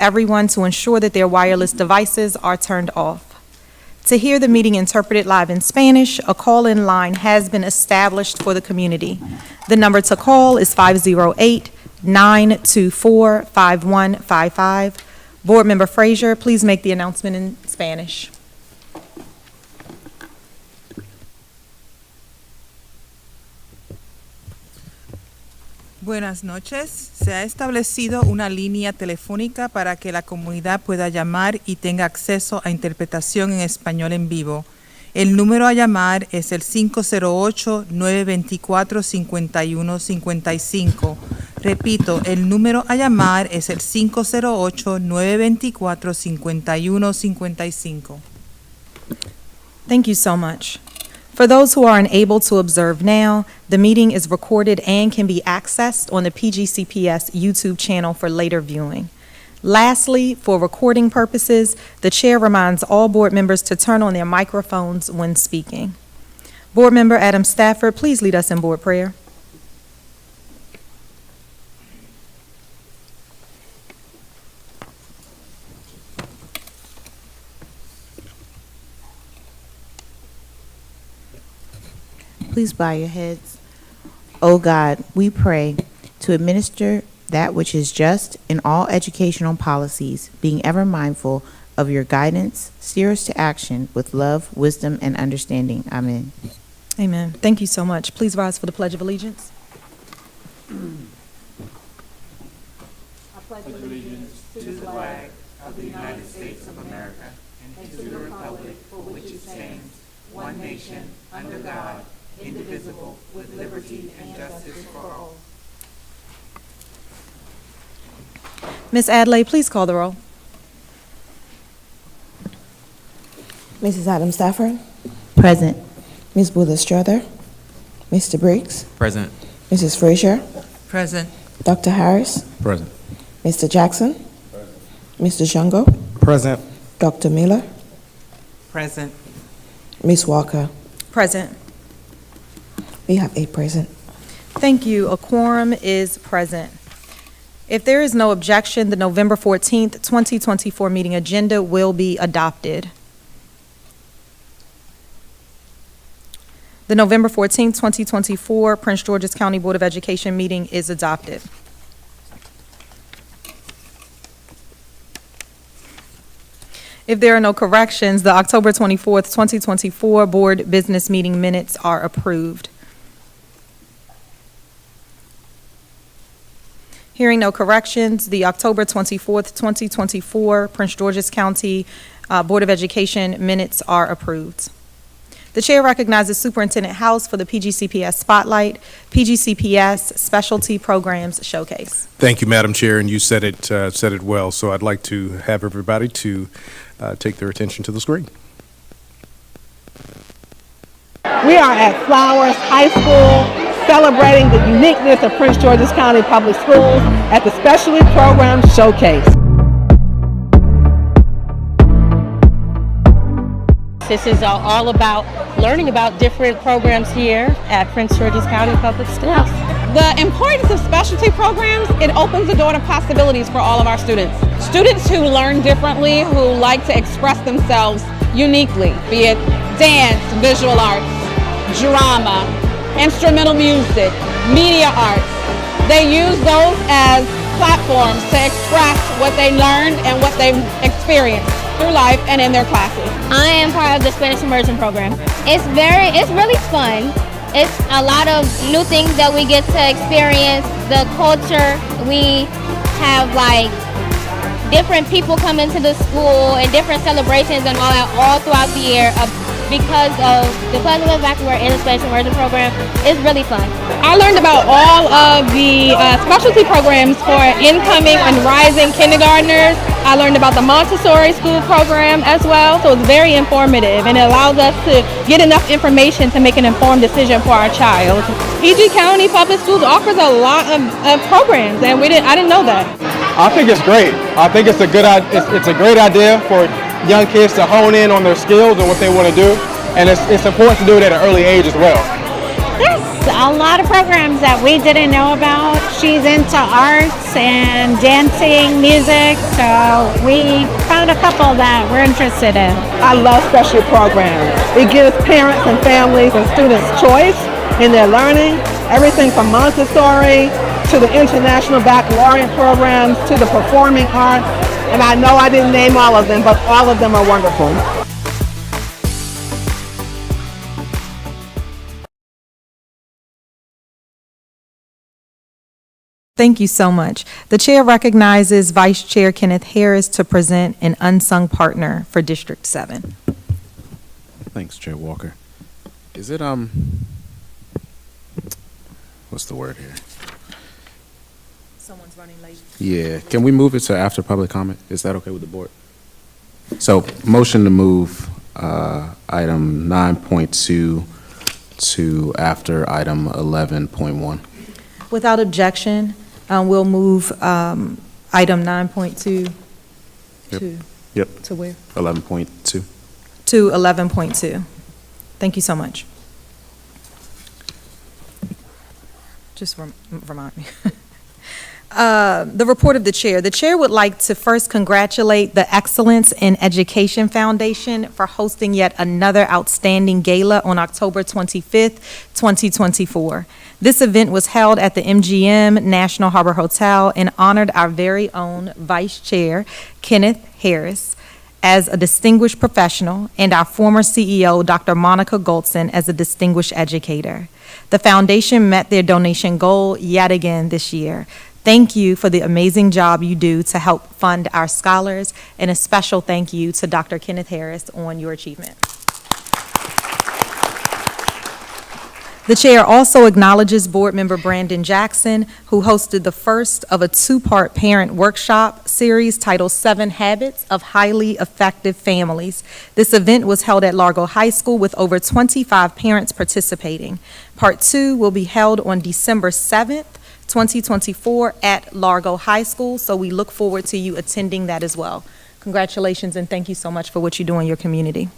everyone to ensure that their wireless devices are turned off. To hear the meeting interpreted live in Spanish, a call-in line has been established for the community. The number to call is 508-924-5155. Board Member Frazier, please make the announcement in Spanish. Buenas noches. Se ha establecido una línea telefónica para que la comunidad pueda llamar y tenga acceso a interpretación en español en vivo. El número a llamar es el 508-924-5155. Repito, el número a llamar es el 508-924-5155. Thank you so much. For those who are unable to observe now, the meeting is recorded and can be accessed on the PGCPS YouTube channel for later viewing. Lastly, for recording purposes, the chair reminds all board members to turn on their microphones when speaking. Board Member Adam Stafford, please lead us in board prayer. Please bow your heads. O God, we pray to administer that which is just in all educational policies, being ever mindful of your guidance, steer us to action with love, wisdom, and understanding. Amen. Amen. Thank you so much. Please rise for the Pledge of Allegiance. I pledge allegiance to the flag of the United States of America and to the republic for which it stands, one nation, under God, indivisible, with liberty and justice for all. Ms. Adlai, please call the roll. Mrs. Adam Stafford, Present. Ms. Buller Strother, Mr. Briggs, Present. Mrs. Frazier, Present. Dr. Harris, Present. Mr. Jackson, Mr. Jungo, Present. Dr. Miller, Present. Ms. Walker. Present. We have 8 present. Thank you. A quorum is present. If there is no objection, the November 14th, 2024 meeting agenda will be adopted. The November 14th, 2024 Prince George's County Board of Education meeting is adopted. If there are no corrections, the October 24th, 2024 board business meeting minutes are approved. Hearing no corrections, the October 24th, 2024 Prince George's County Board of Education minutes are approved. The chair recognizes Superintendent House for the PGCPS Spotlight, PGCPS Specialty Programs Showcase. Thank you, Madam Chair, and you said it well. So I'd like to have everybody to take their attention to the screen. We are at Flowers High School celebrating the uniqueness of Prince George's County Public Schools at the Specialty Program Showcase. This is all about learning about different programs here at Prince George's County Public Schools. The importance of specialty programs, it opens the door to possibilities for all of our students. Students who learn differently, who like to express themselves uniquely, be it dance, visual arts, drama, instrumental music, media arts. They use those as platforms to express what they learned and what they've experienced through life and in their classes. I am part of the Spanish immersion program. It's really fun. It's a lot of new things that we get to experience. The culture, we have like different people come into the school and different celebrations and all that all throughout the year. Because of the fact that we're in the Spanish immersion program, it's really fun. I learned about all of the specialty programs for incoming and rising kindergartners. I learned about the Montessori school program as well, so it's very informative and it allows us to get enough information to make an informed decision for our child. PG County Public Schools offers a lot of programs, and I didn't know that. I think it's great. I think it's a great idea for young kids to hone in on their skills and what they want to do, and it's important to do it at an early age as well. There's a lot of programs that we didn't know about. She's into arts and dancing, music, so we found a couple that we're interested in. I love special programs. It gives parents and families and students choice in their learning, everything from Montessori to the international baccalaureate programs to the performing arts. And I know I didn't name all of them, but all of them are wonderful. Thank you so much. The chair recognizes Vice Chair Kenneth Harris to present an unsung partner for District 7. Thanks, Chair Walker. Is it, what's the word here? Someone's running late. Yeah, can we move it to after public comment? Is that okay with the board? So, motion to move item 9.2 to after item 11.1. Without objection, we'll move item 9.2 to where? 11.2. To 11.2. Thank you so much. Just remind me. The report of the chair. The chair would like to first congratulate the Excellence in Education Foundation for hosting yet another outstanding gala on October 25th, 2024. This event was held at the MGM National Harbor Hotel and honored our very own Vice Chair, Kenneth Harris, as a distinguished professional, and our former CEO, Dr. Monica Goldson, as a distinguished educator. The foundation met their donation goal yet again this year. Thank you for the amazing job you do to help fund our scholars, and a special thank you to Dr. Kenneth Harris on your achievement. The chair also acknowledges board member Brandon Jackson, who hosted the first of a two-part parent workshop series titled 7 Habits of Highly Effective Families. This event was held at Largo High School with over 25 parents participating. Part 2 will be held on December 7th, 2024 at Largo High School, so we look forward to you attending that as well. Congratulations, and thank you so much for what you do in your community.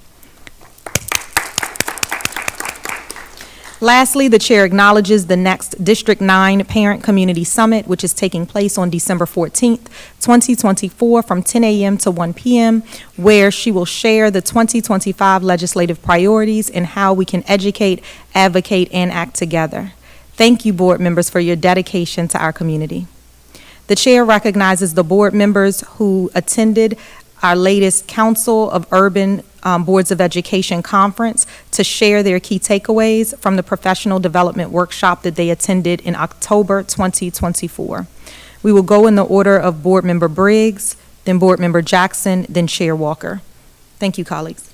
Lastly, the chair acknowledges the next District 9 Parent Community Summit, which is taking place on December 14th, 2024 from 10 a.m. to 1 p.m., where she will share the 2025 legislative priorities and how we can educate, advocate, and act together. Thank you, board members, for your dedication to our community. The chair recognizes the board members who attended our latest Council of Urban Boards of Education conference to share their key takeaways from the professional development workshop that they attended in October 2024. We will go in the order of Board Member Briggs, then Board Member Jackson, then Chair Walker. Thank you, colleagues.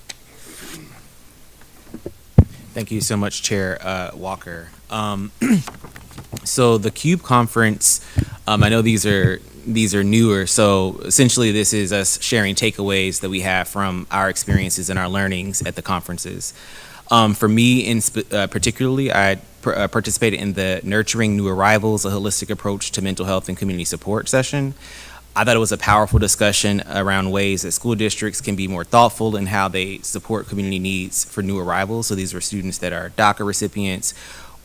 Thank you so much, Chair Walker. So the CUBE conference, I know these are newer, so essentially this is us sharing takeaways that we have from our experiences and our learnings at the conferences. For me, particularly, I participated in the Nurturing New Arrivals, a Holistic Approach to Mental Health and Community Support session. I thought it was a powerful discussion around ways that school districts can be more thoughtful in how they support community needs for new arrivals. So these are students that are DACA recipients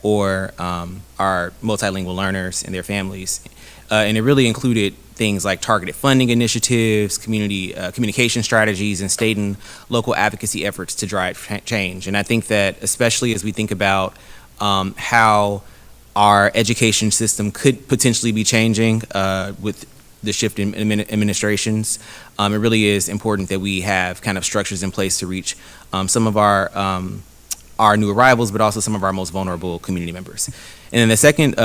or are multilingual learners and their families. And it really included things like targeted funding initiatives, community communication strategies, and state and local advocacy efforts to drive change. And I think that especially as we think about how our education system could potentially be changing with the shift in administrations, it really is important that we have kind of structures in place to reach some of our new arrivals, but also some of our most vulnerable community members. And then the second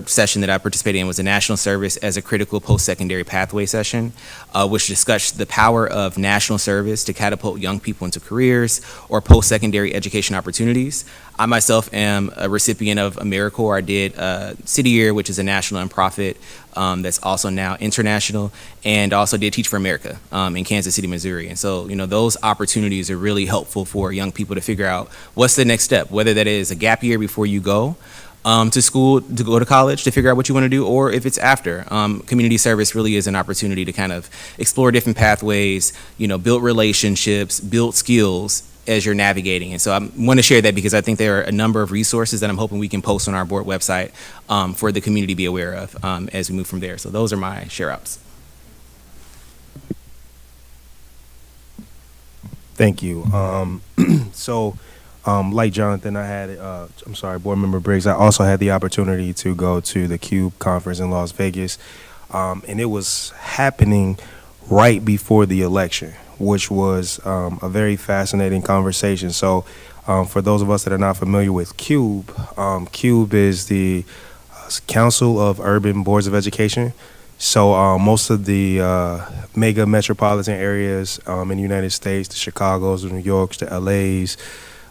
session that I participated in was the National Service as a Critical Post-Secondary Pathway session, which discussed the power of national service to catapult young people into careers or post-secondary education opportunities. I myself am a recipient of AmeriCorps. I did City Year, which is a national nonprofit that's also now international, and also did Teach for America in Kansas City, Missouri. And so, you know, those opportunities are really helpful for young people to figure out what's the next step, whether that is a gap year before you go to school, to go to college, to figure out what you want to do, or if it's after. Community service really is an opportunity to kind of explore different pathways, you know, build relationships, build skills, as you're navigating. And so I want to share that because I think there are a number of resources that I'm hoping we can post on our board website for the community to be aware of as we move from there. So those are my share outs. Thank you. Like Jonathan, Board Member Briggs, I also had the opportunity to go to the CUBE conference in Las Vegas, and it was happening right before the election, which was a very fascinating conversation. So for those of us that are not familiar with CUBE, CUBE is the Council of Urban Boards of Education. So most of the mega metropolitan areas in the United States, the Chicagos, the New Yorks, the LAs,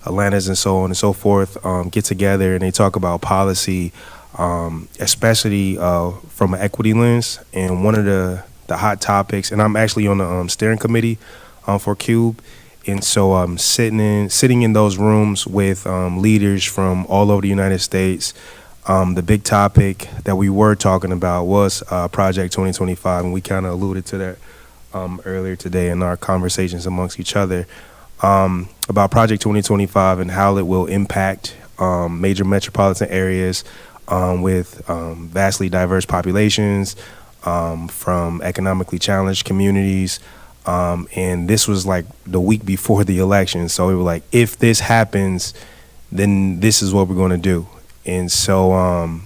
Atlantas, and so on and so forth, get together and they talk about policy, especially from an equity lens. And one of the hot topics, and I'm actually on the steering committee for CUBE, and so sitting in those rooms with leaders from all over the United States. The big topic that we were talking about was Project 2025, and we kind of alluded to that earlier today in our conversations amongst each other about Project 2025 and how it will impact major metropolitan areas with vastly diverse populations from economically challenged communities. And this was like the week before the election. So we were like, if this happens, then this is what we're going to do. And so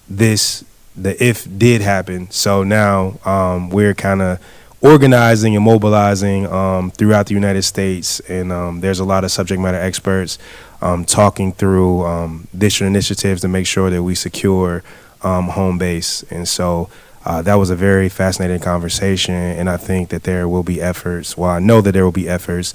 the if did happen. So now we're kind of organizing and mobilizing throughout the United States. And there's a lot of subject matter experts talking through district initiatives to make sure that we secure home base. And so that was a very fascinating conversation. And I think that there will be efforts. Well, I know that there will be efforts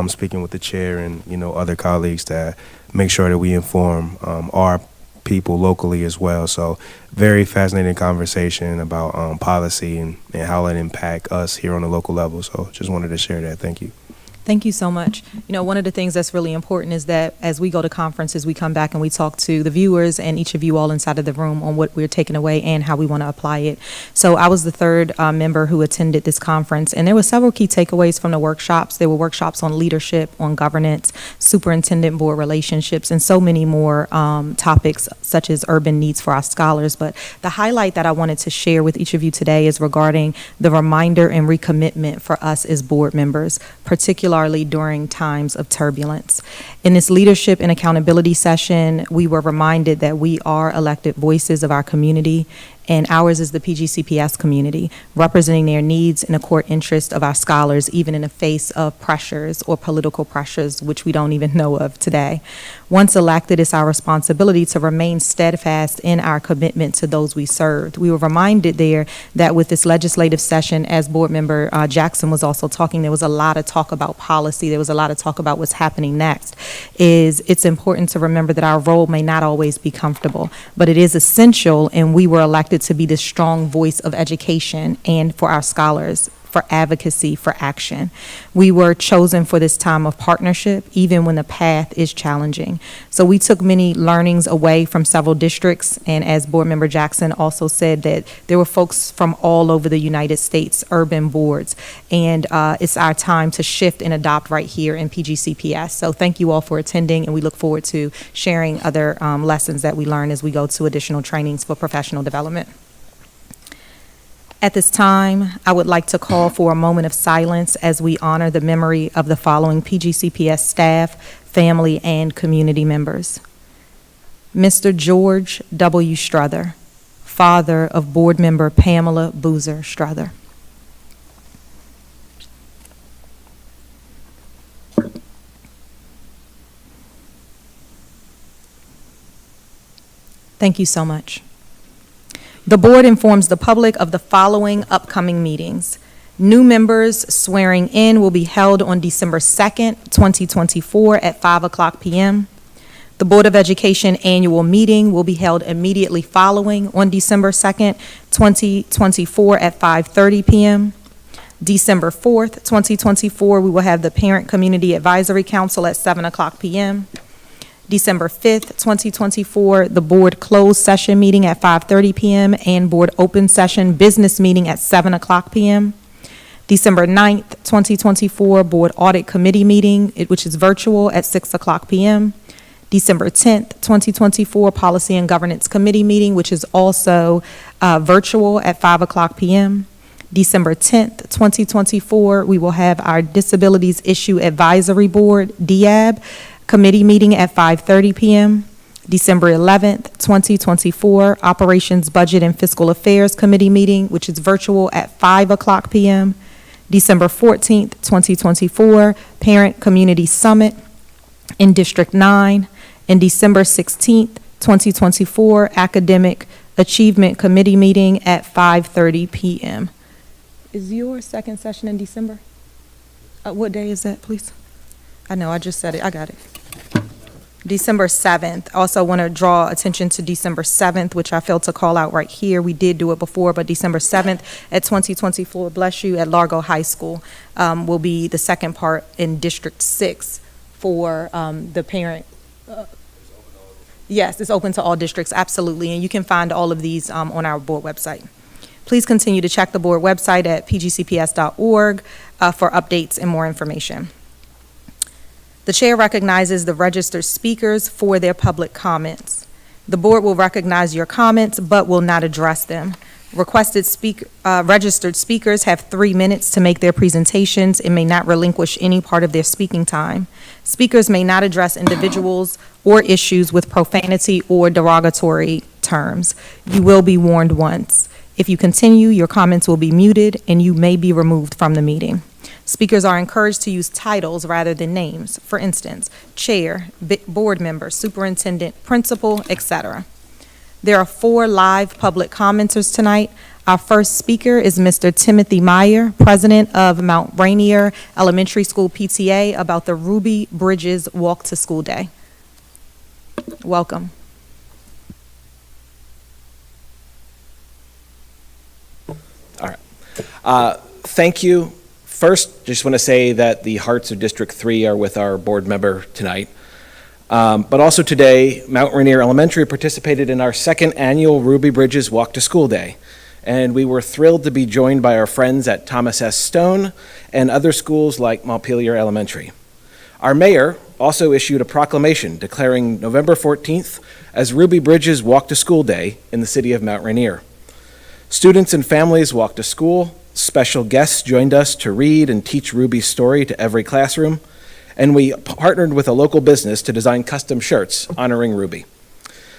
speaking with the chair and, other colleagues that make sure that we inform our people locally as well. So very fascinating conversation about policy and how it impact us here on the local level. So just wanted to share that. Thank you. Thank you so much. One of the things that's really important is that as we go to conferences, we come back and we talk to the viewers and each of you all inside of the room on what we're taking away and how we want to apply it. So I was the third member who attended this conference, and there were several key takeaways from the workshops. There were workshops on leadership, on governance, superintendent board relationships, and so many more topics such as urban needs for our scholars. But the highlight that I wanted to share with each of you today is regarding the reminder and recommitment for us as board members, particularly during times of turbulence. In this leadership and accountability session, we were reminded that we are elected voices of our community, and ours is the PGCPS community, representing their needs and the core interest of our scholars, even in the face of pressures or political pressures, which we don't even know of today. Once elected, it's our responsibility to remain steadfast in our commitment to those we served. We were reminded there that with this legislative session, as Board Member Jackson was also talking, there was a lot of talk about policy. There was a lot of talk about what's happening next. It's important to remember that our role may not always be comfortable, but it is essential, and we were elected to be the strong voice of education and for our scholars, for advocacy, for action. We were chosen for this time of partnership, even when the path is challenging. So we took many learnings away from several districts, and as Board Member Jackson also said, that there were folks from all over the United States urban boards, and it's our time to shift and adopt right here in PGCPS. So thank you all for attending, and we look forward to sharing other lessons that we learn as we go to additional trainings for professional development. At this time, I would like to call for a moment of silence as we honor the memory of the following PGCPS staff, family, and community members. Mr. George W. Strother, father of Board Member Pamela Boozer Strother. Thank you so much. The board informs the public of the following upcoming meetings. New members swearing in will be held on December 2nd, 2024 at 5:00 p.m. The Board of Education annual meeting will be held immediately following on December 2nd, 2024 at 5:30 p.m. December 4th, 2024, we will have the Parent Community Advisory Council at 7:00 p.m. December 5th, 2024, the board closed session meeting at 5:30 p.m. and board open session business meeting at 7:00 p.m. December 9th, 2024, Board Audit Committee meeting, which is virtual at 6 o'clock p.m. December 10th, 2024, Policy and Governance Committee meeting, which is also virtual at 5 o'clock p.m. December 10th, 2024, we will have our Disabilities Issue Advisory Board, DAB, committee meeting at 5:30 p.m. December 11th, 2024, Operations, Budget, and Fiscal Affairs Committee meeting, which is virtual at 5 o'clock p.m. December 14th, 2024, Parent Community Summit in District 9. And December 16th, 2024, Academic Achievement Committee meeting at 5:30 p.m. Is your second session in December? What day is that, please? I know, I just said it. I got it. December 7th. Also want to draw attention to December 7th, which I failed to call out right here. We did do it before, but December 7th at 2024, bless you, at Largo High School will be the second part in District 6 for the parent. Yes, it's open to all districts, absolutely, and you can find all of these on our board website. Please continue to check the board website at pgcps.org for updates and more information. The chair recognizes the registered speakers for their public comments. The board will recognize your comments but will not address them. Registered speakers have 3 minutes to make their presentations and may not relinquish any part of their speaking time. Speakers may not address individuals or issues with profanity or derogatory terms. You will be warned once. If you continue, your comments will be muted and you may be removed from the meeting. Speakers are encouraged to use titles rather than names. For instance, chair, board member, superintendent, principal, etc. There are 4 live public commenters tonight. Our first speaker is Mr. Timothy Meyer, president of Mount Rainier Elementary School PTA, about the Ruby Bridges Walk to School Day. Welcome. All right. Thank you. First, just want to say that the hearts of District 3 are with our board member tonight. But also today, Mount Rainier Elementary participated in our second annual Ruby Bridges Walk to School Day. And we were thrilled to be joined by our friends at Thomas S. Stone and other schools like Montpelier Elementary. Our mayor also issued a proclamation declaring November 14th as Ruby Bridges Walk to School Day in the city of Mount Rainier. Students and families walked to school. Special guests joined us to read and teach Ruby's story to every classroom, and we partnered with a local business to design custom shirts honoring Ruby.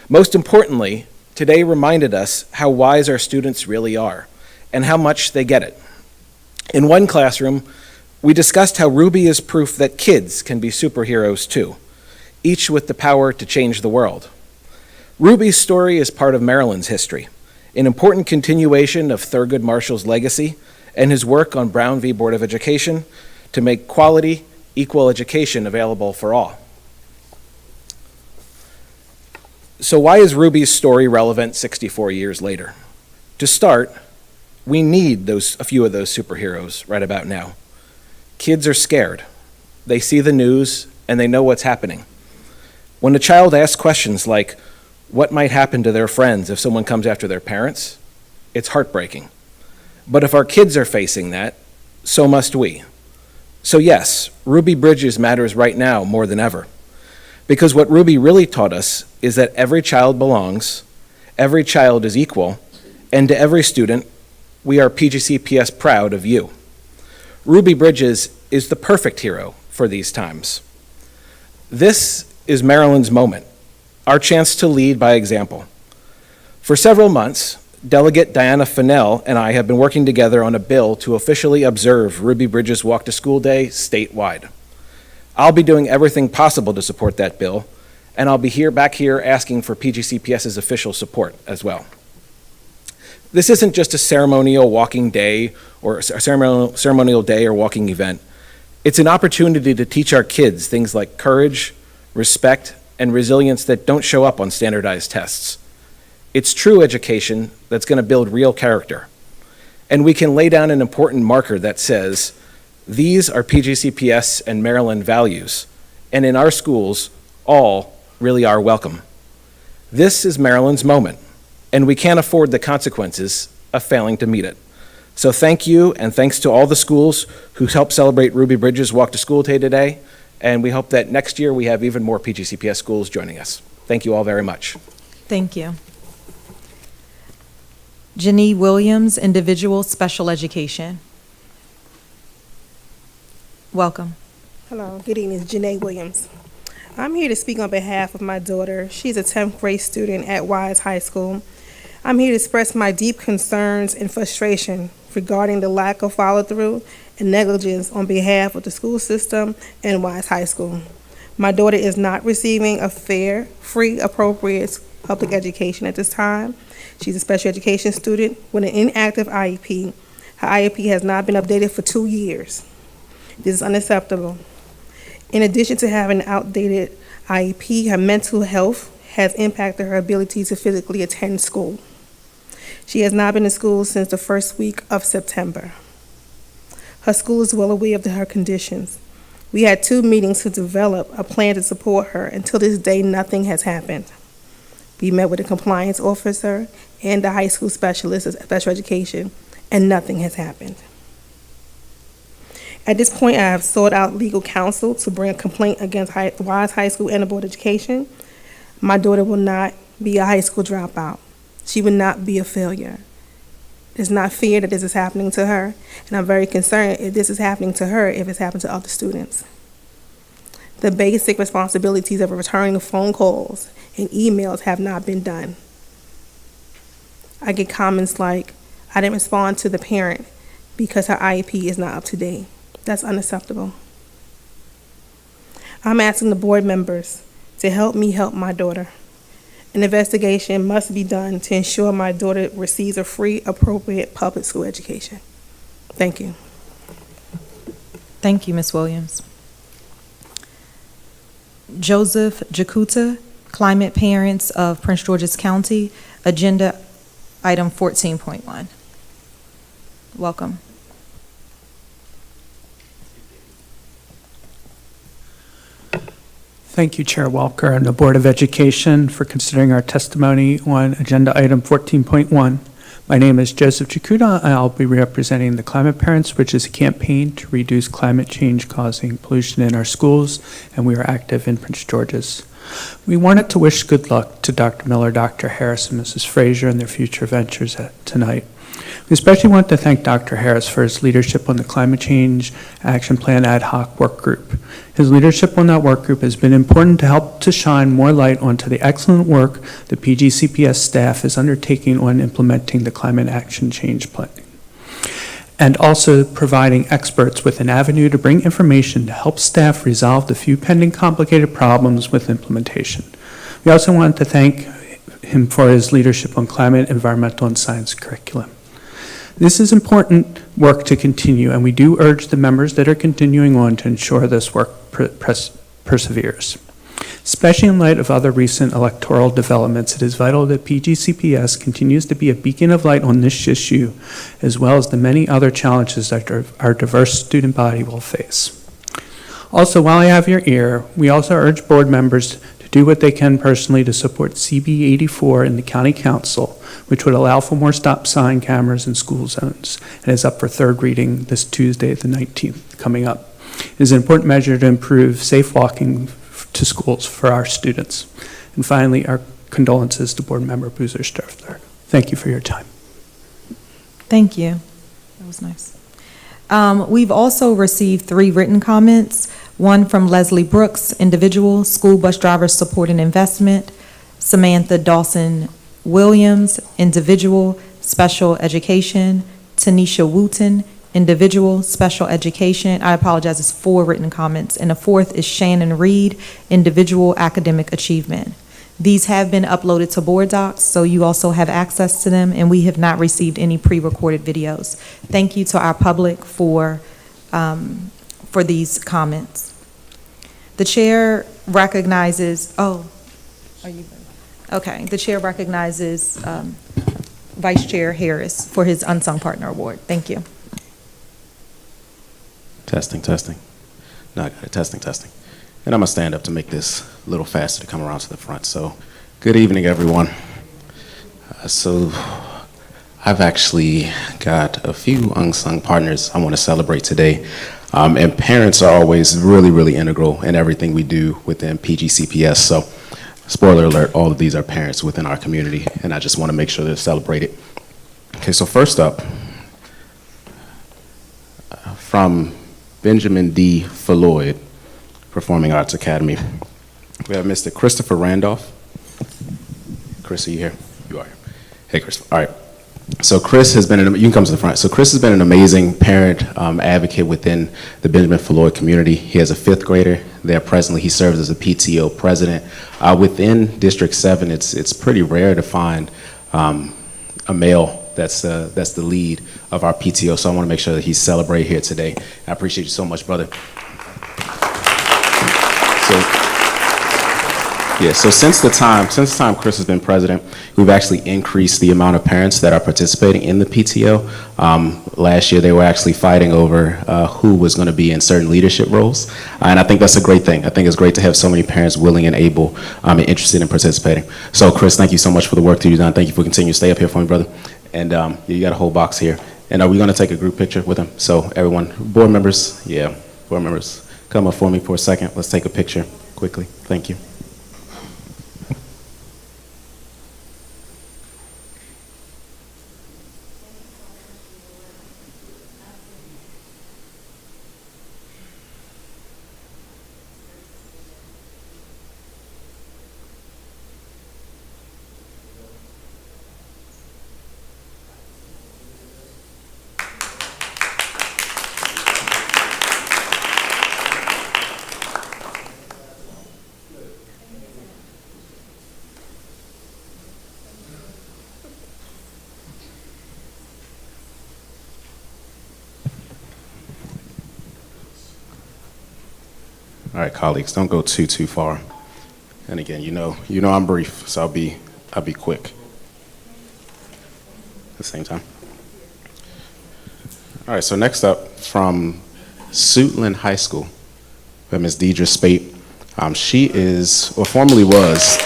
Most importantly, today reminded us how wise our students really are and how much they get it. In one classroom, we discussed how Ruby is proof that kids can be superheroes too, each with the power to change the world. Ruby's story is part of Maryland's history, an important continuation of Thurgood Marshall's legacy and his work on Brown v. Board of Education to make quality, equal education available for all. So why is Ruby's story relevant 64 years later? To start, we need a few of those superheroes right about now. Kids are scared. They see the news and they know what's happening. When a child asks questions like, what might happen to their friends if someone comes after their parents? It's heartbreaking. But if our kids are facing that, so must we. So yes, Ruby Bridges matters right now more than ever. Because what Ruby really taught us is that every child belongs, every child is equal, and to every student, we are PGCPS proud of you. Ruby Bridges is the perfect hero for these times. This is Maryland's moment. Our chance to lead by example. For several months, Delegate Diana Fennell and I have been working together on a bill to officially observe Ruby Bridges Walk to School Day statewide. I'll be doing everything possible to support that bill, and I'll be back here asking for PGCPS's official support as well. This isn't just a ceremonial walking day or a ceremonial day or walking event. It's an opportunity to teach our kids things like courage, respect, and resilience that don't show up on standardized tests. It's true education that's going to build real character. And we can lay down an important marker that says, these are PGCPS and Maryland values, and in our schools, all really are welcome. This is Maryland's moment, and we can't afford the consequences of failing to meet it. So thank you, and thanks to all the schools who helped celebrate Ruby Bridges' Walk to School Day today. And we hope that next year we have even more PGCPS schools joining us. Thank you all very much. Thank you. Janee Williams, Individual Special Education. Welcome. Hello, good evening. It's Janae Williams. I'm here to speak on behalf of my daughter. She's a 10th grade student at Wise High School. I'm here to express my deep concerns and frustration regarding the lack of follow-through and negligence on behalf of the school system and Wise High School. My daughter is not receiving a fair, free, appropriate public education at this time. She's a special education student with an inactive IEP. Her IEP has not been updated for 2 years. This is unacceptable. In addition to having an outdated IEP, her mental health has impacted her ability to physically attend school. She has not been in school since the first week of September. Her school is well aware of her conditions. We had 2 meetings to develop a plan to support her. Until this day, nothing has happened. We met with a compliance officer and the high school specialist of special education, and nothing has happened. At this point, I have sought out legal counsel to bring a complaint against Wise High School and the Board of Education. My daughter will not be a high school dropout. She will not be a failure. It's not fair that this is happening to her, and I'm very concerned if this is happening to her, if it's happened to other students. The basic responsibilities of returning phone calls and emails have not been done. I get comments like, I didn't respond to the parent because her IEP is not up to date. That's unacceptable. I'm asking the board members to help me help my daughter. An investigation must be done to ensure my daughter receives a free, appropriate public school education. Thank you. Thank you, Ms. Williams. Joseph Jakuta, Climate Parents of Prince George's County, Agenda Item 14.1. Welcome. Thank you, Chair Walker and the Board of Education for considering our testimony on Agenda Item 14.1. My name is Joseph Jakuta, and I'll be representing the Climate Parents, which is a campaign to reduce climate change causing pollution in our schools, and we are active in Prince George's. We wanted to wish good luck to Dr. Miller, Dr. Harris, and Mrs. Frazier in their future ventures tonight. We especially want to thank Dr. Harris for his leadership on the Climate Change Action Plan Ad Hoc Work Group. His leadership on that work group has been important to help to shine more light onto the excellent work the PGCPS staff is undertaking on implementing the Climate Action Change Plan, and also providing experts with an avenue to bring information to help staff resolve the few pending complicated problems with implementation. We also want to thank him for his leadership on climate, environmental, and science curriculum. This is important work to continue, and we do urge the members that are continuing on to ensure this work perseveres. Especially in light of other recent electoral developments, it is vital that PGCPS continues to be a beacon of light on this issue, as well as the many other challenges that our diverse student body will face. Also, while I have your ear, we also urge board members to do what they can personally to support CB 84 in the County Council, which would allow for more stop sign cameras in school zones, and is up for third reading this Tuesday, the 19th, coming up. It is an important measure to improve safe walking to schools for our students. And finally, our condolences to Board Member Boozer Sturfler. Thank you for your time. Thank you. That was nice. We've also received 3 written comments, one from Leslie Brooks, individual, school bus drivers supporting investment, Samantha Dawson Williams, individual, special education, Tanisha Wooten, individual, special education. I apologize, it's 4 written comments. And the 4th is Shannon Reed, individual, academic achievement. These have been uploaded to board docs, so you also have access to them, and we have not received any pre-recorded videos. Thank you to our public for these comments. The chair recognizes, the chair recognizes Vice Chair Harris for his Unsung Partner Award. Thank you. Testing. No, I got it. Testing. And I'm going to stand up to make this a little faster to come around to the front. So, good evening, everyone. I've actually got a few unsung partners I want to celebrate today. And parents are always really, really integral in everything we do within PGCPS. So, spoiler alert, all of these are parents within our community, and I just want to make sure they're celebrated. Okay, so first up, from Benjamin D. Floyd, Performing Arts Academy, we have Mr. Christopher Randolph. Chris, are you here? You are here. Hey, Christopher. All right. So Chris has been, you can come to the front. So Chris has been an amazing parent advocate within the Benjamin Floyd community. He has a 5th grader there presently. He serves as a PTO president. Within District 7, it's pretty rare to find a male that's the lead of our PTO. So I want to make sure that he's celebrated here today. I appreciate you so much, brother. So since the time Chris has been president, we've actually increased the amount of parents that are participating in the PTO. Last year, they were actually fighting over who was going to be in certain leadership roles, and I think that's a great thing. I think it's great to have so many parents willing and able and interested in participating. So, Chris, thank you so much for the work that you've done. Thank you for continuing to stay up here for me, brother. And you got a whole box here. And are we going to take a group picture with him? So, everyone, board members, come up for me for a second. Let's take a picture quickly. Thank you. All right, colleagues, don't go too far. And again, you know I'm brief, so I'll be quick. At the same time. All right, so next up from Suitland High School, we have Ms. Deidre Spate. She is, or formerly was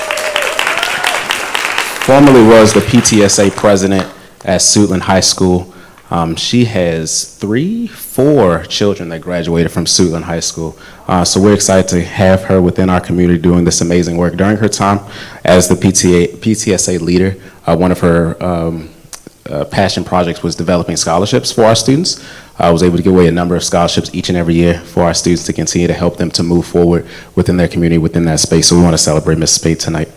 the PTSA president at Suitland High School. She has 4 children that graduated from Suitland High School. So we're excited to have her within our community doing this amazing work. During her time as the PTSA leader, one of her passion projects was developing scholarships for our students. I was able to give away a number of scholarships each and every year for our students to continue to help them to move forward within their community, within that space. So we want to celebrate Ms. Spade tonight.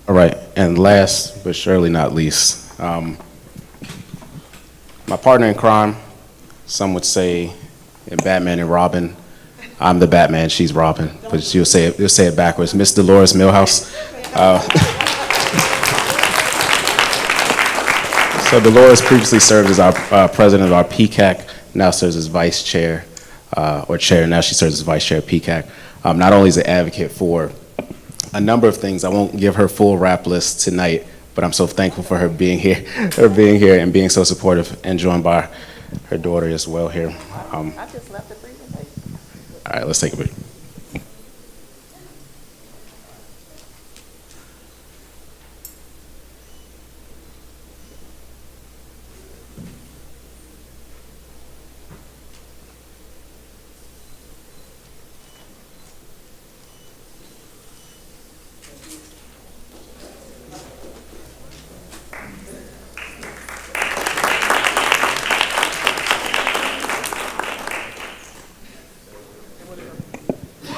All right, and last but surely not least, my partner in crime, some would say in Batman and Robin, I'm the Batman, she's Robin, but you'll say it backwards. Miss Dolores Millhouse. So Dolores previously served as our president of our PCAC, now serves as vice chair, or chair, now she serves as vice chair of PCAC. Not only is an advocate for a number of things. I won't give her full rap list tonight, but I'm so thankful for her being here, and being so supportive, and joined by her daughter as well here. I just left the presentation. All right, let's take a break.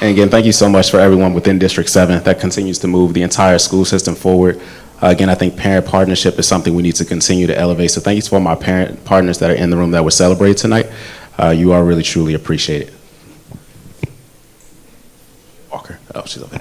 And again, thank you so much for everyone within District 7 that continues to move the entire school system forward. Again, I think parent partnership is something we need to continue to elevate. So thank you to all my parent partners that are in the room that were celebrated tonight. You are really, truly appreciated. Oh, she's okay.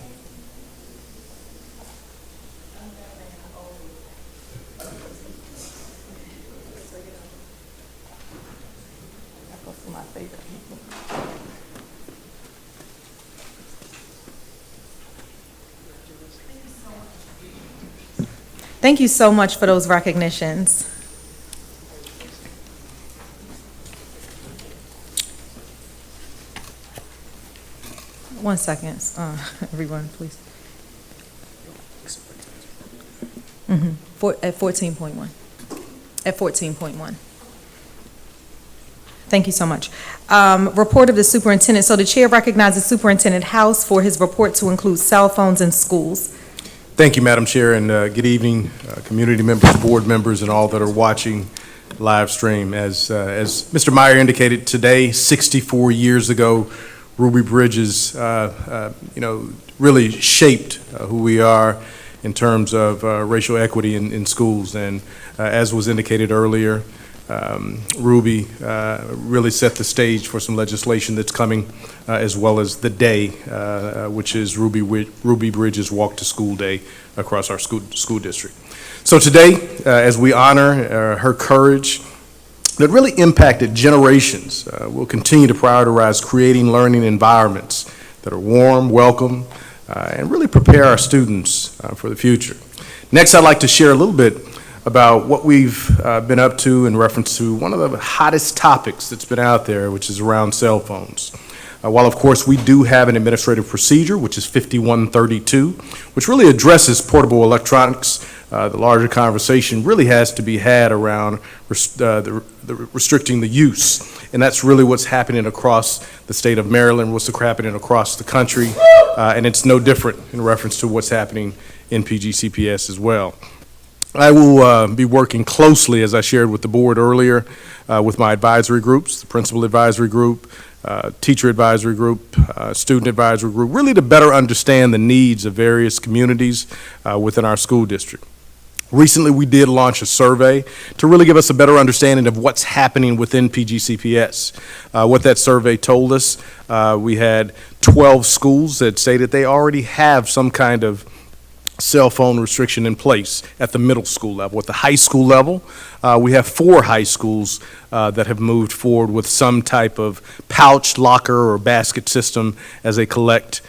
Thank you so much for those recognitions. One second, everyone, please. At 14.1. At 14.1. Thank you so much. Report of the superintendent. So the chair recognizes Superintendent House for his report to include cell phones in schools. Thank you, Madam Chair, and good evening, community members, board members, and all that are watching live stream. As Mr. Meyer indicated, today, 64 years ago, Ruby Bridges, really shaped who we are in terms of racial equity in schools. And as was indicated earlier, Ruby really set the stage for some legislation that's coming, as well as the day, which is Ruby Bridges Walk to School Day across our school district. So today, as we honor her courage that really impacted generations, we'll continue to prioritize creating learning environments that are warm, welcome, and really prepare our students for the future. Next, I'd like to share a little bit about what we've been up to in reference to one of the hottest topics that's been out there, which is around cell phones. While, of course, we do have an administrative procedure, which is 5132, which really addresses portable electronics, the larger conversation really has to be had around restricting the use. And that's really what's happening across the state of Maryland, what's happening across the country, and it's no different in reference to what's happening in PGCPS as well. I will be working closely, as I shared with the board earlier, with my advisory groups, the principal advisory group, teacher advisory group, student advisory group, really to better understand the needs of various communities within our school district. Recently, we did launch a survey to really give us a better understanding of what's happening within PGCPS. What that survey told us, we had 12 schools that stated they already have some kind of cell phone restriction in place at the middle school level. At the high school level, we have 4 high schools that have moved forward with some type of pouch, locker, or basket system as they collect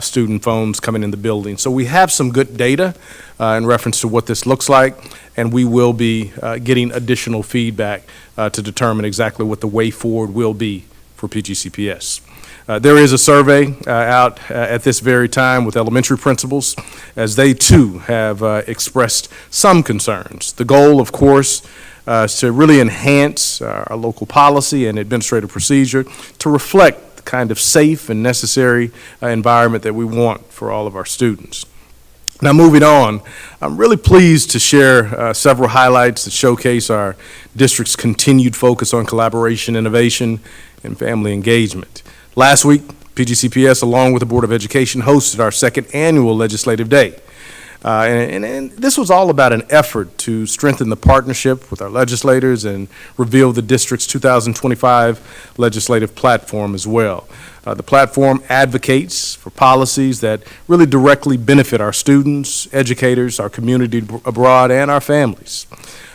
student phones coming in the building. So we have some good data in reference to what this looks like, and we will be getting additional feedback to determine exactly what the way forward will be for PGCPS. There is a survey out at this very time with elementary principals, as they too have expressed some concerns. The goal, of course, is to really enhance our local policy and administrative procedure to reflect the kind of safe and necessary environment that we want for all of our students. Now, moving on, I'm really pleased to share several highlights that showcase our district's continued focus on collaboration, innovation, and family engagement. Last week, PGCPS, along with the Board of Education, hosted our second annual Legislative Day. And this was all about an effort to strengthen the partnership with our legislators and reveal the district's 2025 legislative platform as well. The platform advocates for policies that really directly benefit our students, educators, our community abroad, and our families.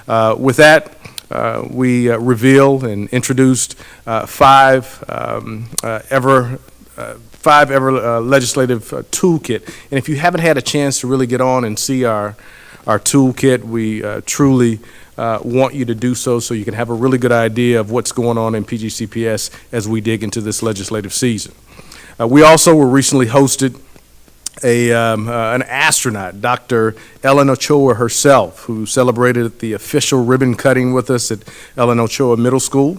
With that, we revealed and introduced five ever legislative toolkit. And if you haven't had a chance to really get on and see our toolkit, we truly want you to do so you can have a really good idea of what's going on in PGCPS as we dig into this legislative season. We also were recently hosted an astronaut, Dr. Ellen Ochoa herself, who celebrated the official ribbon cutting with us at Ellen Ochoa Middle School,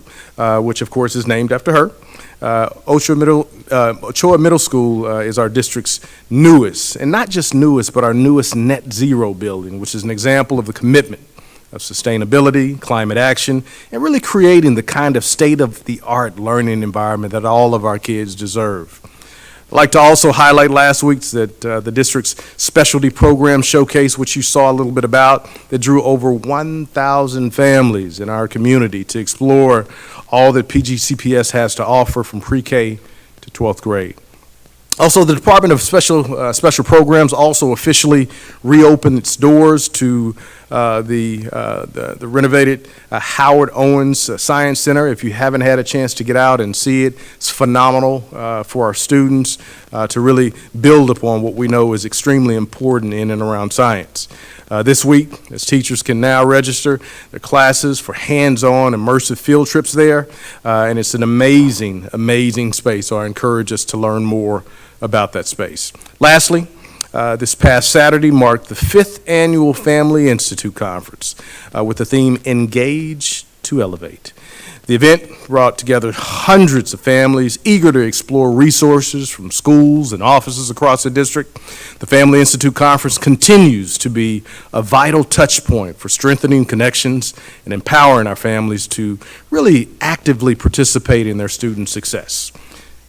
which of course is named after her. Ochoa Middle School is our district's newest, and not just newest, but our newest net zero building, which is an example of the commitment of sustainability, climate action, and really creating the kind of state-of-the-art learning environment that all of our kids deserve. I'd like to also highlight last week's the district's specialty program showcase, which you saw a little bit about, that drew over 1,000 families in our community to explore all that PGCPS has to offer from pre-K to 12th grade. Also, the Department of Special Programs also officially reopened its doors to the renovated Howard Owens Science Center. If you haven't had a chance to get out and see it, it's phenomenal for our students to really build upon what we know is extremely important in and around science. This week, as teachers can now register their classes for hands-on immersive field trips there, and it's an amazing, amazing space, so I encourage us to learn more about that space. Lastly, this past Saturday marked the 5th Annual Family Institute Conference with the theme Engage to Elevate. The event brought together hundreds of families eager to explore resources from schools and offices across the district. The Family Institute Conference continues to be a vital touch point for strengthening connections and empowering our families to really actively participate in their student success.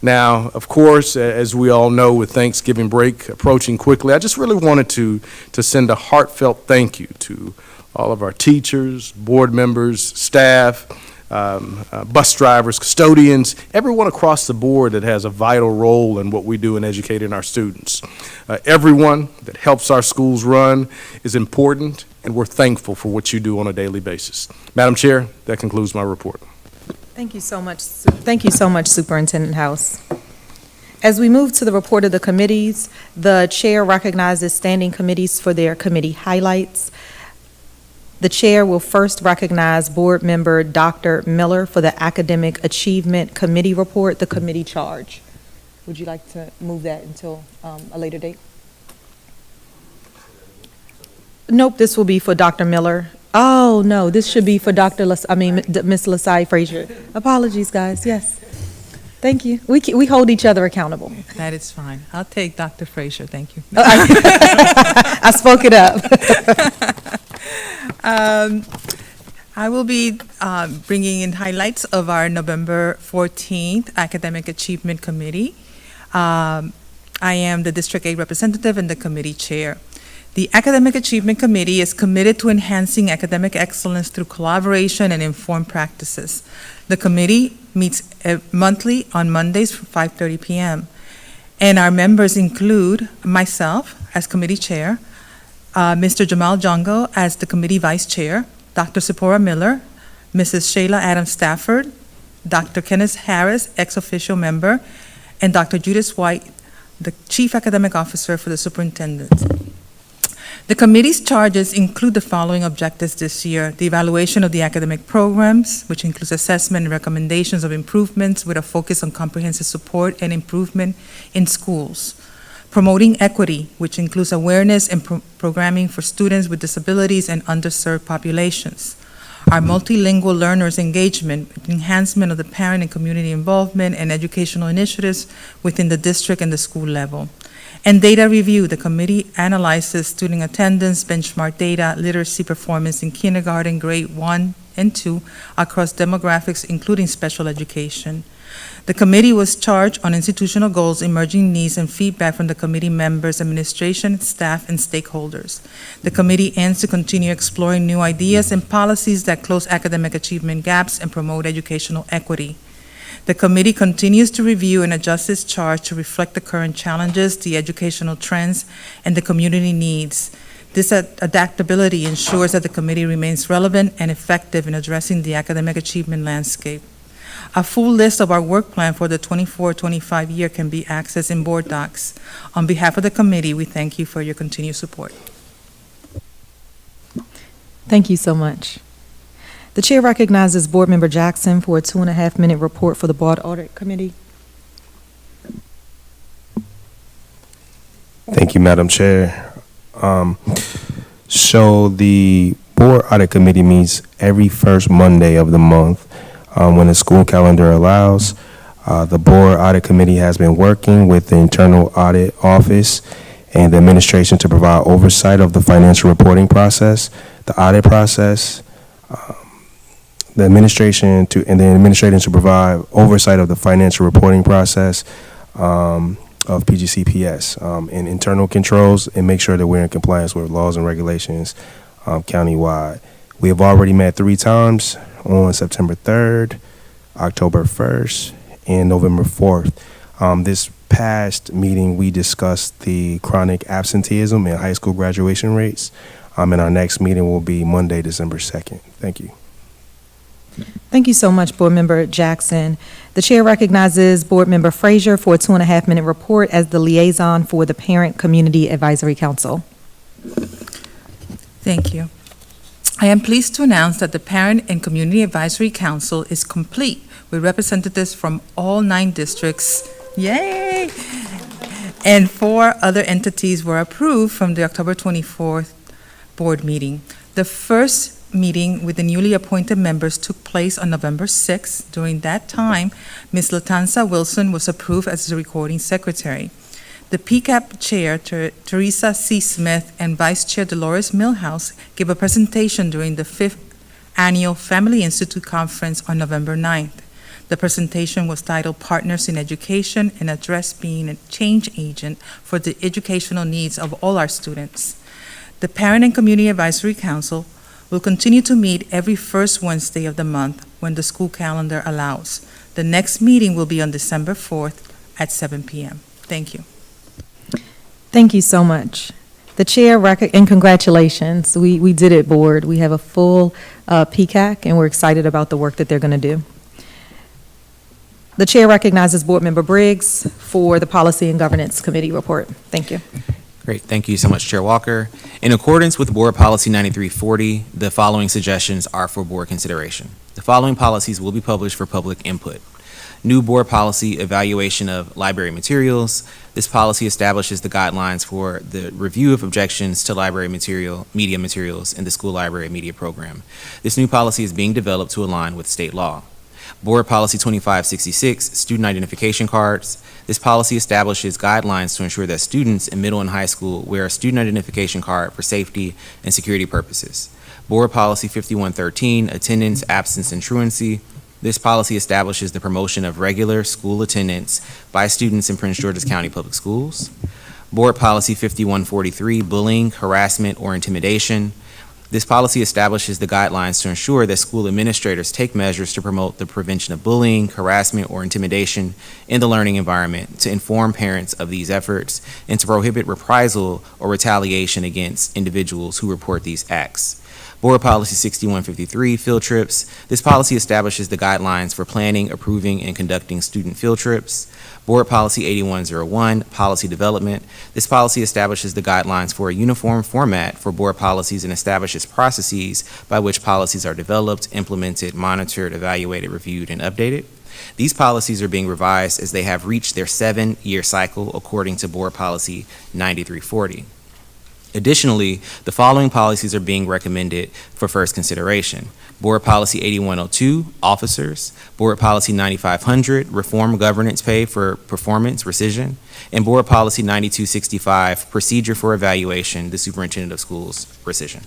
Now, of course, as we all know, with Thanksgiving break approaching quickly, I just really wanted to send a heartfelt thank you to all of our teachers, board members, staff, bus drivers, custodians, everyone across the board that has a vital role in what we do in educating our students. Everyone that helps our schools run is important, and we're thankful for what you do on a daily basis. Madam Chair, that concludes my report. Thank you so much. Thank you so much, Superintendent House. As we move to the report of the committees, the chair recognizes standing committees for their committee highlights. The chair will first recognize Board Member Dr. Miller for the Academic Achievement Committee report, the committee charge. Would you like to move that until a later date? Nope, this will be for Dr. Miller. Oh, no, this should be for Ms. Lasai Frazier. Apologies, guys, yes. Thank you. We hold each other accountable. That is fine. I'll take Dr. Frazier, thank you. I spoke it up. I will be bringing in highlights of our November 14th Academic Achievement Committee. I am the District 8 representative and the committee chair. The Academic Achievement Committee is committed to enhancing academic excellence through collaboration and informed practices. The committee meets monthly on Mondays from 5:30 p.m. And our members include myself as committee chair, Mr. Jamal Jongo as the committee vice chair, Dr. Sephora Miller, Mrs. Shayla Adams Stafford, Dr. Kenneth Harris, ex officio member, and Dr. Judith White, the chief academic officer for the superintendent. The committee's charges include the following objectives this year: the evaluation of the academic programs, which includes assessment and recommendations of improvements with a focus on comprehensive support and improvement in schools; promoting equity, which includes awareness and programming for students with disabilities and underserved populations; our multilingual learners engagement, enhancement of the parent and community involvement and educational initiatives within the district and the school level; and data review. The committee analyzes student attendance, benchmark data, literacy performance in kindergarten, grade 1 and 2 across demographics, including special education. The committee was charged on institutional goals, emerging needs, and feedback from the committee members, administration, staff, and stakeholders. The committee aims to continue exploring new ideas and policies that close academic achievement gaps and promote educational equity. The committee continues to review and adjust its charge to reflect the current challenges, the educational trends, and the community needs. This adaptability ensures that the committee remains relevant and effective in addressing the academic achievement landscape. A full list of our work plan for the 24-25 year can be accessed in board docs. On behalf of the committee, we thank you for your continued support. Thank you so much. The chair recognizes Board Member Jackson for a 2.5-minute report for the Board Audit Committee. Thank you, Madam Chair. So the Board Audit Committee meets every first Monday of the month when the school calendar allows. The Board Audit Committee has been working with the Internal Audit Office and the administration to provide oversight of the financial reporting process, the audit process, the administration to provide oversight of the financial reporting process of PGCPS and internal controls, and make sure that we're in compliance with laws and regulations countywide. We have already met 3 times on September 3rd, October 1st, and November 4th. This past meeting, we discussed the chronic absenteeism and high school graduation rates. And our next meeting will be Monday, December 2nd. Thank you. Thank you so much, Board Member Jackson. The chair recognizes Board Member Frazier for a 2.5-minute report as the liaison for the Parent Community Advisory Council. Thank you. I am pleased to announce that the Parent and Community Advisory Council is complete with representatives from all 9 districts. Yay! And 4 other entities were approved from the October 24th board meeting. The first meeting with the newly appointed members took place on November 6th. During that time, Ms. Latanza Wilson was approved as the recording secretary. The PCAP chair, Teresa C. Smith, and Vice Chair Dolores Millhouse gave a presentation during the 5th Annual Family Institute Conference on November 9th. The presentation was titled Partners in Education and addressed being a change agent for the educational needs of all our students. The Parent and Community Advisory Council will continue to meet every first Wednesday of the month when the school calendar allows. The next meeting will be on December 4th at 7 p.m. Thank you. Thank you so much. The chair, and congratulations. We did it, board. We have a full PCAC, and we're excited about the work that they're going to do. The chair recognizes Board Member Briggs for the Policy and Governance Committee report. Thank you. Great, thank you so much, Chair Walker. In accordance with Board Policy 9340, the following suggestions are for board consideration. The following policies will be published for public input. New board policy, evaluation of library materials. This policy establishes the guidelines for the review of objections to library media materials in the school library media program. This new policy is being developed to align with state law. Board Policy 2566, student identification cards. This policy establishes guidelines to ensure that students in middle and high school wear a student identification card for safety and security purposes. Board Policy 5113, attendance, absence, and truancy. This policy establishes the promotion of regular school attendance by students in Prince George's County Public Schools. Board Policy 5143, bullying, harassment, or intimidation. This policy establishes the guidelines to ensure that school administrators take measures to promote the prevention of bullying, harassment, or intimidation in the learning environment, to inform parents of these efforts, and to prohibit reprisal or retaliation against individuals who report these acts. Board Policy 6153, field trips. This policy establishes the guidelines for planning, approving, and conducting student field trips. Board Policy 8101, policy development. This policy establishes the guidelines for a uniform format for board policies and establishes processes by which policies are developed, implemented, monitored, evaluated, reviewed, and updated. These policies are being revised as they have reached their 7-year cycle according to Board Policy 9340. Additionally, the following policies are being recommended for first consideration. Board Policy 8102, officers. Board Policy 9500, reform governance pay for performance rescission. And Board Policy 9265, procedure for evaluation, the superintendent of schools rescission.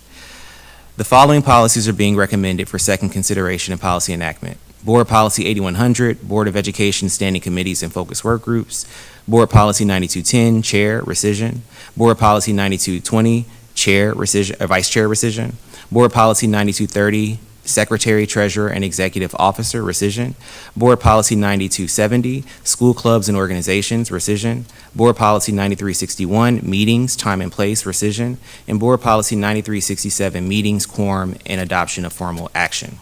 The following policies are being recommended for second consideration and policy enactment. Board Policy 8100, Board of Education Standing Committees and Focus Work Groups. Board Policy 9210, Chair, rescission. Board Policy 9220, Chair, rescission, Vice Chair, rescission. Board Policy 9230, Secretary, Treasurer, and Executive Officer, rescission. Board Policy 9270, School Clubs and Organizations, rescission. Board Policy 9361, Meetings, Time and Place, rescission. And Board Policy 9367, Meetings, Quorum, and Adoption of Formal Action.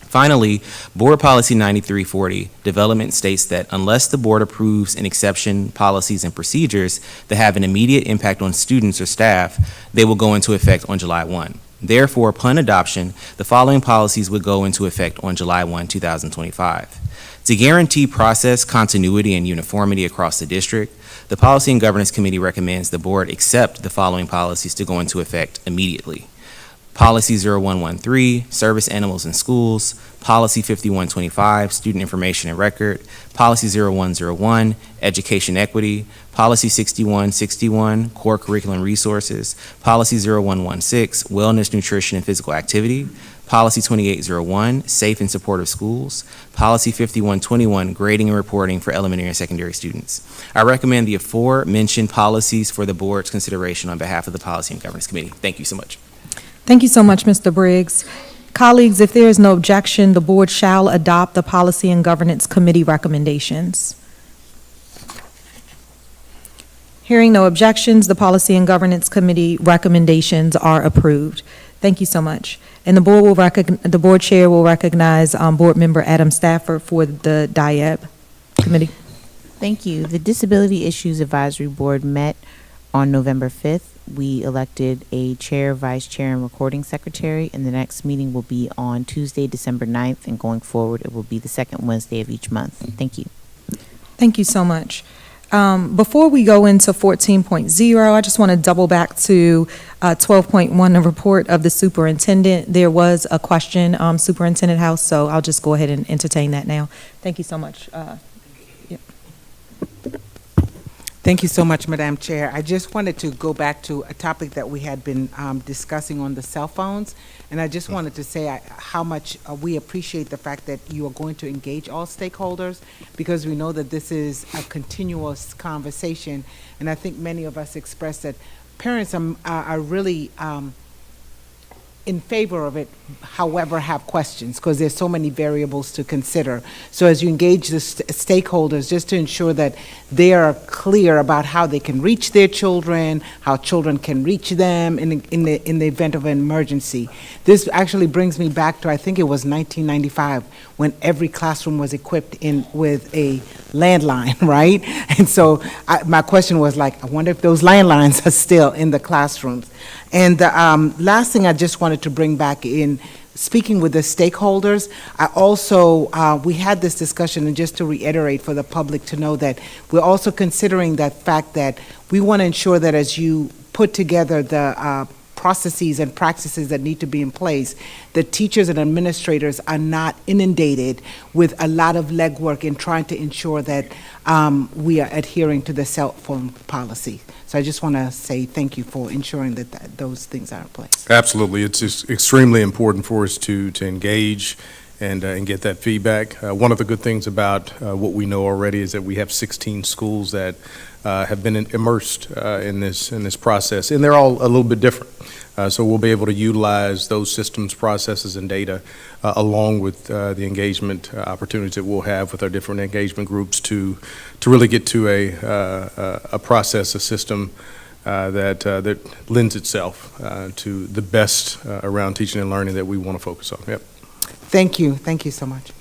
Finally, Board Policy 9340, development states that unless the board approves an exception, policies, and procedures that have an immediate impact on students or staff, they will go into effect on July 1. Therefore, upon adoption, the following policies would go into effect on July 1, 2025. To guarantee process, continuity, and uniformity across the district, the Policy and Governance Committee recommends the board accept the following policies to go into effect immediately. Policy 0113, Service Animals in Schools. Policy 5125, Student Information and Record. Policy 0101, Education Equity. Policy 6161, Core Curriculum Resources. Policy 0116, Wellness, Nutrition, and Physical Activity. Policy 2801, Safe and Supportive Schools. Policy 5121, Grading and Reporting for Elementary and Secondary Students. I recommend the aforementioned policies for the board's consideration on behalf of the Policy and Governance Committee. Thank you so much. Thank you so much, Mr. Briggs. Colleagues, if there is no objection, the board shall adopt the Policy and Governance Committee recommendations. Hearing no objections, the Policy and Governance Committee recommendations are approved. Thank you so much. And the board chair will recognize Board Member Adam Stafford for the DIAB Committee. Thank you. The Disability Issues Advisory Board met on November 5th. We elected a chair, vice chair, and recording secretary, and the next meeting will be on Tuesday, December 9th, and going forward, it will be the second Wednesday of each month. Thank you. Thank you so much. Before we go into 14.0, I just want to double back to 12.1, the report of the superintendent. There was a question, Superintendent House, so I'll just go ahead and entertain that now. Thank you so much. Thank you so much, Madam Chair. I just wanted to go back to a topic that we had been discussing on the cell phones, and I just wanted to say how much we appreciate the fact that you are going to engage all stakeholders, because we know that this is a continuous conversation, and I think many of us expressed that parents are really in favor of it, however, have questions, because there's so many variables to consider. So as you engage the stakeholders, just to ensure that they are clear about how they can reach their children, how children can reach them in the event of an emergency. This actually brings me back to, I think it was 1995, when every classroom was equipped with a landline, right? And so my question was like, I wonder if those landlines are still in the classrooms. And the last thing I just wanted to bring back in, speaking with the stakeholders, I also, we had this discussion, and just to reiterate for the public to know that we're also considering that fact that we want to ensure that as you put together the processes and practices that need to be in place, the teachers and administrators are not inundated with a lot of legwork in trying to ensure that we are adhering to the cell phone policy. So I just want to say thank you for ensuring that those things are in place. Absolutely. It's just extremely important for us to engage and get that feedback. One of the good things about what we know already is that we have 16 schools that have been immersed in this process, and they're all a little bit different. So we'll be able to utilize those systems, processes, and data along with the engagement opportunities that we'll have with our different engagement groups to really get to a process, a system that lends itself to the best around teaching and learning that we want to focus on. Yep. Thank you. Thank you so much.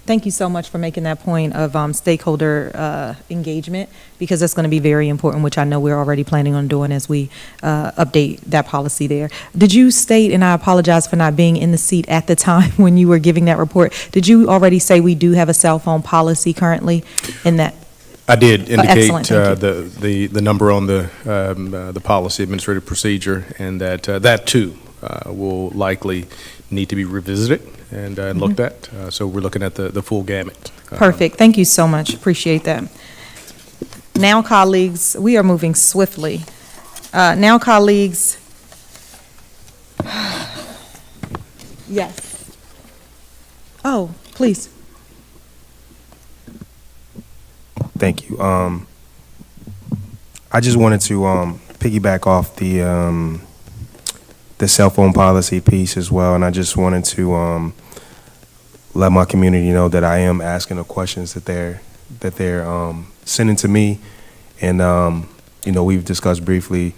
Thank you so much for making that point of stakeholder engagement, because that's going to be very important, which I know we're already planning on doing as we update that policy there. Did you state, and I apologize for not being in the seat at the time when you were giving that report, did you already say we do have a cell phone policy currently in that? I did indicate the number on the policy administrative procedure, and that too will likely need to be revisited and looked at. So we're looking at the full gamut. Perfect. Thank you so much. Appreciate that. Now, colleagues, we are moving swiftly. Now, colleagues, yes. Oh, please. Thank you. I just wanted to piggyback off the cell phone policy piece as well, and I just wanted to let my community know that I am asking the questions that they're sending to me, and we've discussed briefly,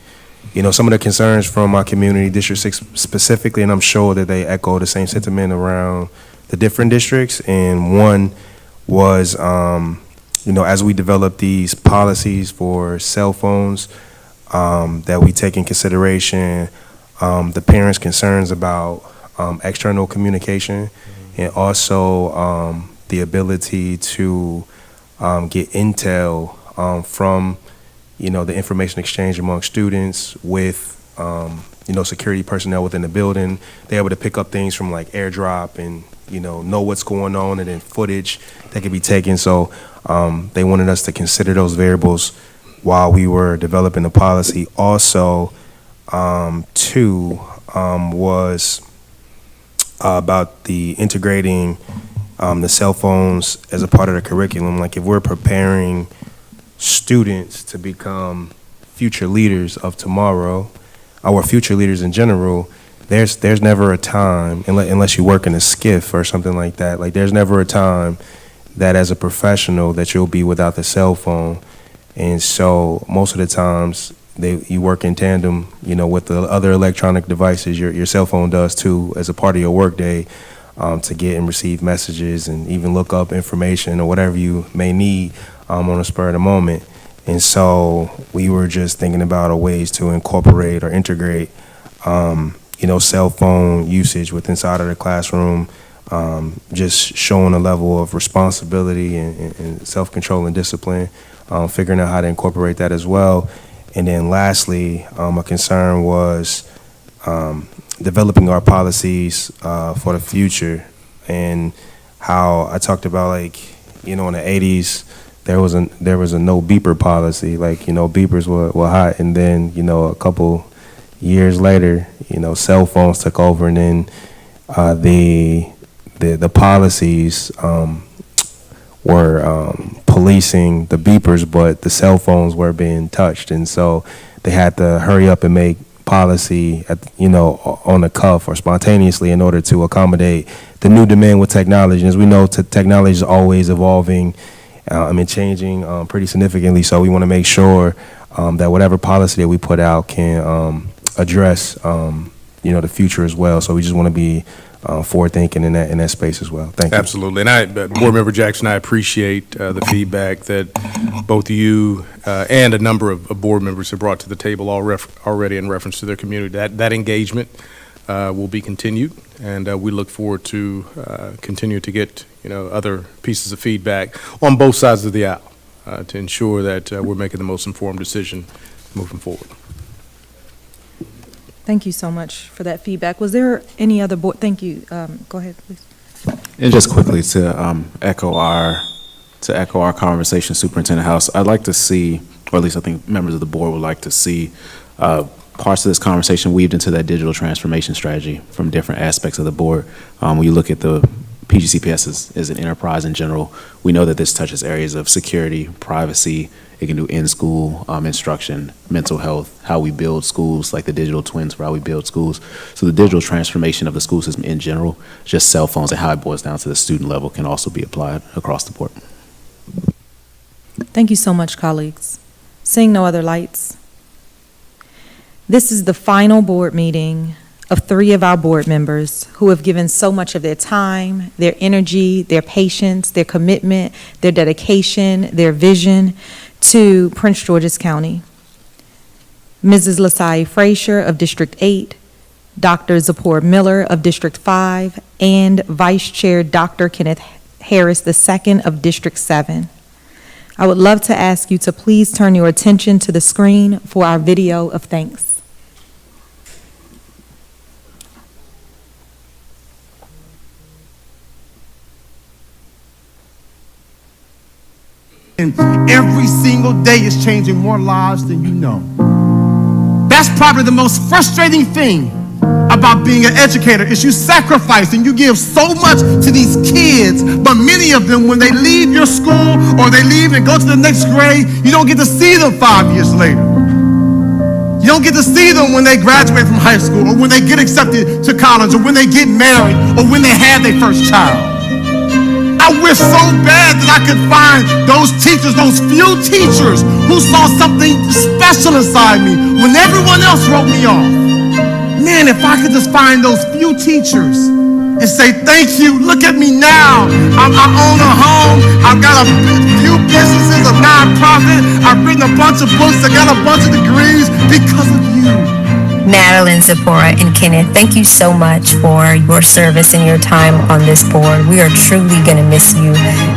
some of the concerns from my community, District 6 specifically, and I'm sure that they echo the same sentiment around the different districts. And one was, as we develop these policies for cell phones, that we take in consideration the parents' concerns about external communication, and also the ability to get intel from, the information exchange among students with, security personnel within the building. They're able to pick up things from like AirDrop and, know what's going on, and then footage that could be taken. So they wanted us to consider those variables while we were developing the policy. Also, two was about the integrating the cell phones as a part of the curriculum. Like, if we're preparing students to become future leaders of tomorrow, or future leaders in general, there's never a time, unless you work in a SCIF or something like that, like there's never a time that as a professional that you'll be without the cell phone. And so most of the times you work in tandem, with the other electronic devices. Your cell phone does too, as a part of your workday, to get and receive messages and even look up information or whatever you may need on a spur of the moment. And so we were just thinking about ways to incorporate or integrate, cell phone usage with inside of the classroom, just showing a level of responsibility and self-control and discipline, figuring out how to incorporate that as well. And then lastly, a concern was developing our policies for the future, and how I talked about, in the 80s, there was a no beeper policy, beepers were hot, and then, a couple years later, cell phones took over, and then the policies were policing the beepers, but the cell phones were being touched, and so they had to hurry up and make policy on the cuff or spontaneously in order to accommodate the new demand with technology. And as we know, technology is always evolving and changing pretty significantly, so we want to make sure that whatever policy that we put out can address the future as well. So we just want to be forward thinking in that space as well. Thank you. Absolutely. And Board Member Jackson, I appreciate the feedback that both you and a number of board members have brought to the table already in reference to their community. That engagement will be continued, and we look forward to continue to get other pieces of feedback on both sides of the aisle to ensure that we're making the most informed decision moving forward. Thank you so much for that feedback. Was there any other board? Thank you. Go ahead, please. And just quickly to echo our conversation, Superintendent House, I'd like to see, or at least I think members of the board would like to see parts of this conversation weaved into that digital transformation strategy from different aspects of the board. When you look at the PGCPS as an enterprise in general, we know that this touches areas of security, privacy. It can do in-school instruction, mental health, how we build schools, like the digital twins for how we build schools. So the digital transformation of the school system in general, just cell phones and how it boils down to the student level, can also be applied across the board. Thank you so much, colleagues. Seeing no other lights. This is the final board meeting of 3 of our board members who have given so much of their time, their energy, their patience, their commitment, their dedication, their vision to Prince George's County. Mrs. Lasai Frazier of District 8, Dr. Zipporah Miller of District 5, and Vice Chair Dr. Kenneth Harris II of District 7. I would love to ask you to please turn your attention to the screen for our video of thanks. And every single day is changing more lives than you know. That's probably the most frustrating thing about being an educator, is you sacrifice and you give so much to these kids, but many of them, when they leave your school or they leave and go to the next grade, you don't get to see them 5 years later. You don't get to see them when they graduate from high school, or when they get accepted to college, or when they get married, or when they have their first child. I wish so bad that I could find those teachers, those few teachers who saw something special inside me when everyone else wrote me off. Man, if I could just find those few teachers and say, thank you, look at me now. I own a home, I've got a few businesses, a nonprofit, I've written a bunch of books, I got a bunch of degrees because of you. Madeline, Zipporah, and Kenneth, thank you so much for your service and your time on this board. We are truly going to miss you.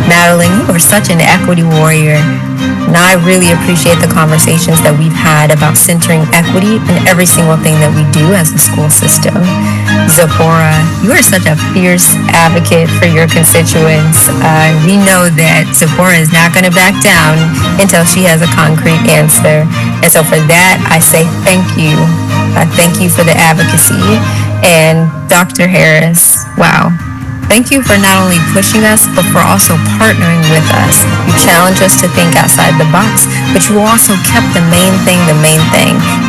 Madeline, you are such an equity warrior. And I really appreciate the conversations that we've had about centering equity in every single thing that we do as a school system. Zipporah, you are such a fierce advocate for your constituents. We know that Zipporah is not going to back down until she has a concrete answer. And so for that, I say thank you. Thank you for the advocacy. And Dr. Harris, wow. Thank you for not only pushing us, but for also partnering with us. You challenge us to think outside the box, but you also kept the main thing,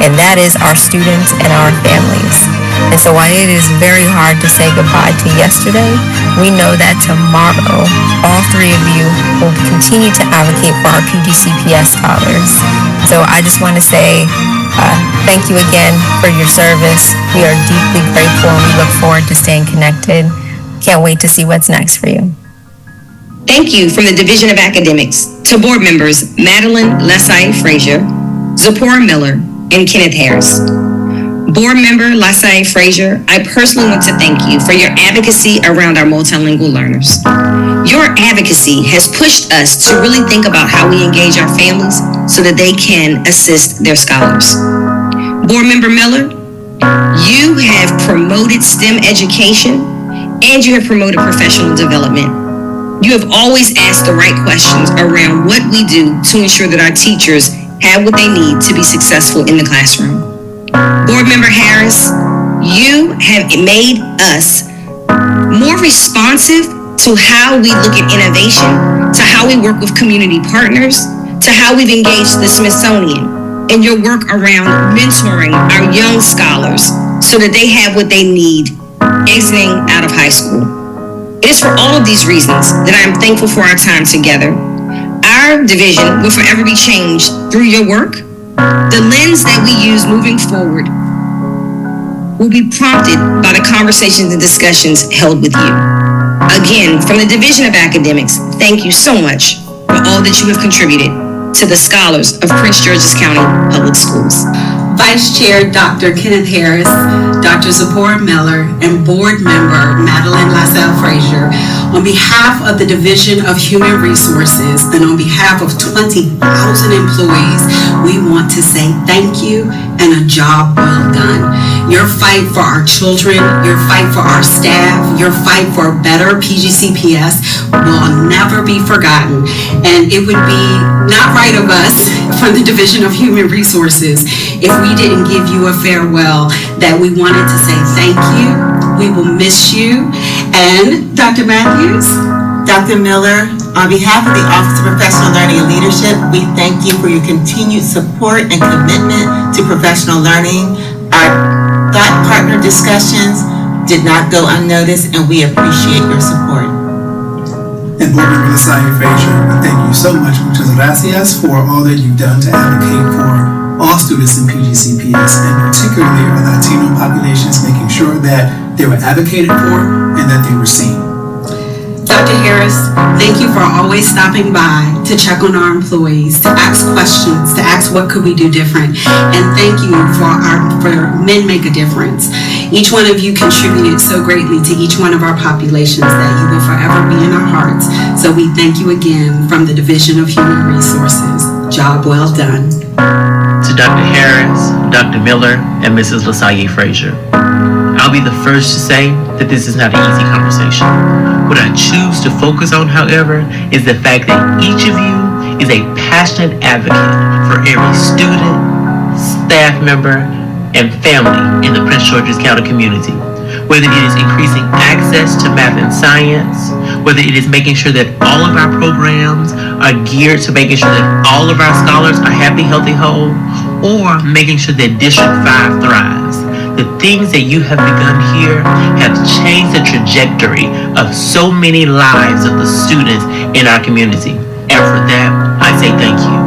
and that is our students and our families. And And so while it is very hard to say goodbye to yesterday, we know that tomorrow, all three of you will continue to advocate for our PGCPS scholars. So I just want to say thank you again for your service. We are deeply grateful and we look forward to staying connected. Can't wait to see what's next for you. Thank you from the Division of Academics to board members Madeline Lesai Frazier, Zipporah Miller, and Kenneth Harris. Board member Lesai Frazier, I personally want to thank you for your advocacy around our multilingual learners. Your advocacy has pushed us to really think about how we engage our families so that they can assist their scholars. Board member Miller, you have promoted STEM education and you have promoted professional development. You have always asked the right questions around what we do to ensure that our teachers have what they need to be successful in the classroom. Board member Harris, you have made us more responsive to how we look at innovation, to how we work with community partners, to how we've engaged the Smithsonian, and your work around mentoring our young scholars so that they have what they need exiting out of high school. It is for all of these reasons that I am thankful for our time together. Our division will forever be changed through your work. The lens that we use moving forward will be prompted by the conversations and discussions held with you. Again, from the Division of Academics, thank you so much for all that you have contributed to the scholars of Prince George's County Public Schools. Vice Chair Dr. Kenneth Harris, Dr. Zipporah Miller, and Board Member Madeline Laselle Frazier, on behalf of the Division of Human Resources and on behalf of 20,000 employees, we want to say thank you and a job well done. Your fight for our children, your fight for our staff, your fight for a better PGCPS will never be forgotten. And it would be not right of us from the Division of Human Resources if we didn't give you a farewell, that we wanted to say thank you. We will miss you. And Dr. Matthews? Dr. Miller, on behalf of the Office of Professional Learning and Leadership, we thank you for your continued support and commitment to professional learning. Our thought partner discussions did not go unnoticed, and we appreciate your support. And Board Member Lasai Frazier, thank you so much, muchas gracias, for all that you've done to advocate for all students in PGCPS, and particularly our Latino populations, making sure that they were advocated for and that they were seen. Dr. Harris, thank you for always stopping by to check on our employees, to ask questions, to ask what could we do different, and thank you for Men Make a Difference. Each one of you contributed so greatly to each one of our populations that you will forever be in our hearts. So we thank you again from the Division of Human Resources. Job well done. To Dr. Harris, Dr. Miller, and Mrs. LaSalle Frazier, I'll be the first to say that this is not an easy conversation. What I choose to focus on, however, is the fact that each of you is a passionate advocate for every student, staff member, and family in the Prince George's County community. Whether it is increasing access to math and science, whether it is making sure that all of our programs are geared to making sure that all of our scholars are happy, healthy, whole, or making sure that District 5 thrives. The things that you have begun here have changed the trajectory of so many lives of the students in our community. And for that, I say thank you.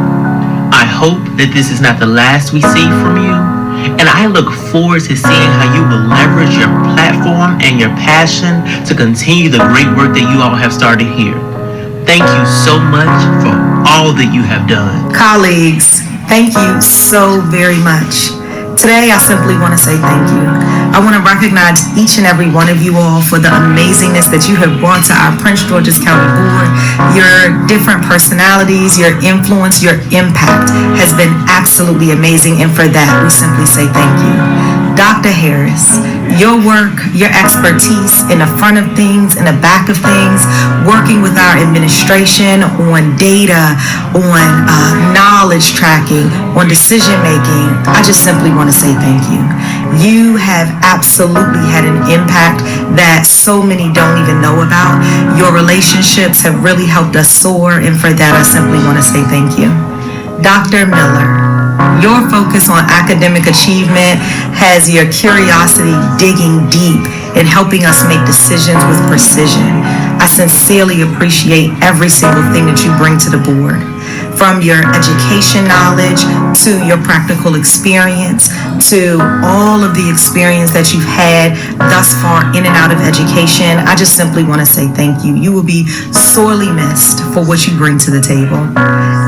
I hope that this is not the last we see from you. And I look forward to seeing how you will leverage your platform and your passion to continue the great work that you all have started here. Thank you so much for all that you have done. Colleagues, thank you so very much. Today, I simply want to say thank you. I want to recognize each and every one of you all for the amazingness that you have brought to our Prince George's County Board. Your different personalities, your influence, your impact has been absolutely amazing, and for that, we simply say thank you. Dr. Harris, your work, your expertise in the front of things, in the back of things, working with our administration on data, on knowledge tracking, on decision making, I just simply want to say thank you. You have absolutely had an impact that so many don't even know about. Your relationships have really helped us soar, and for that I simply want to say thank you. Dr. Miller, your focus focus on academic achievement has your curiosity digging deep and helping us make decisions with precision. I sincerely appreciate every single thing that you bring to the board. From your education knowledge to your practical experience to all of the experience that you've had thus far in and out of education, I just simply want to say thank you. You will be sorely missed for what you bring to the table.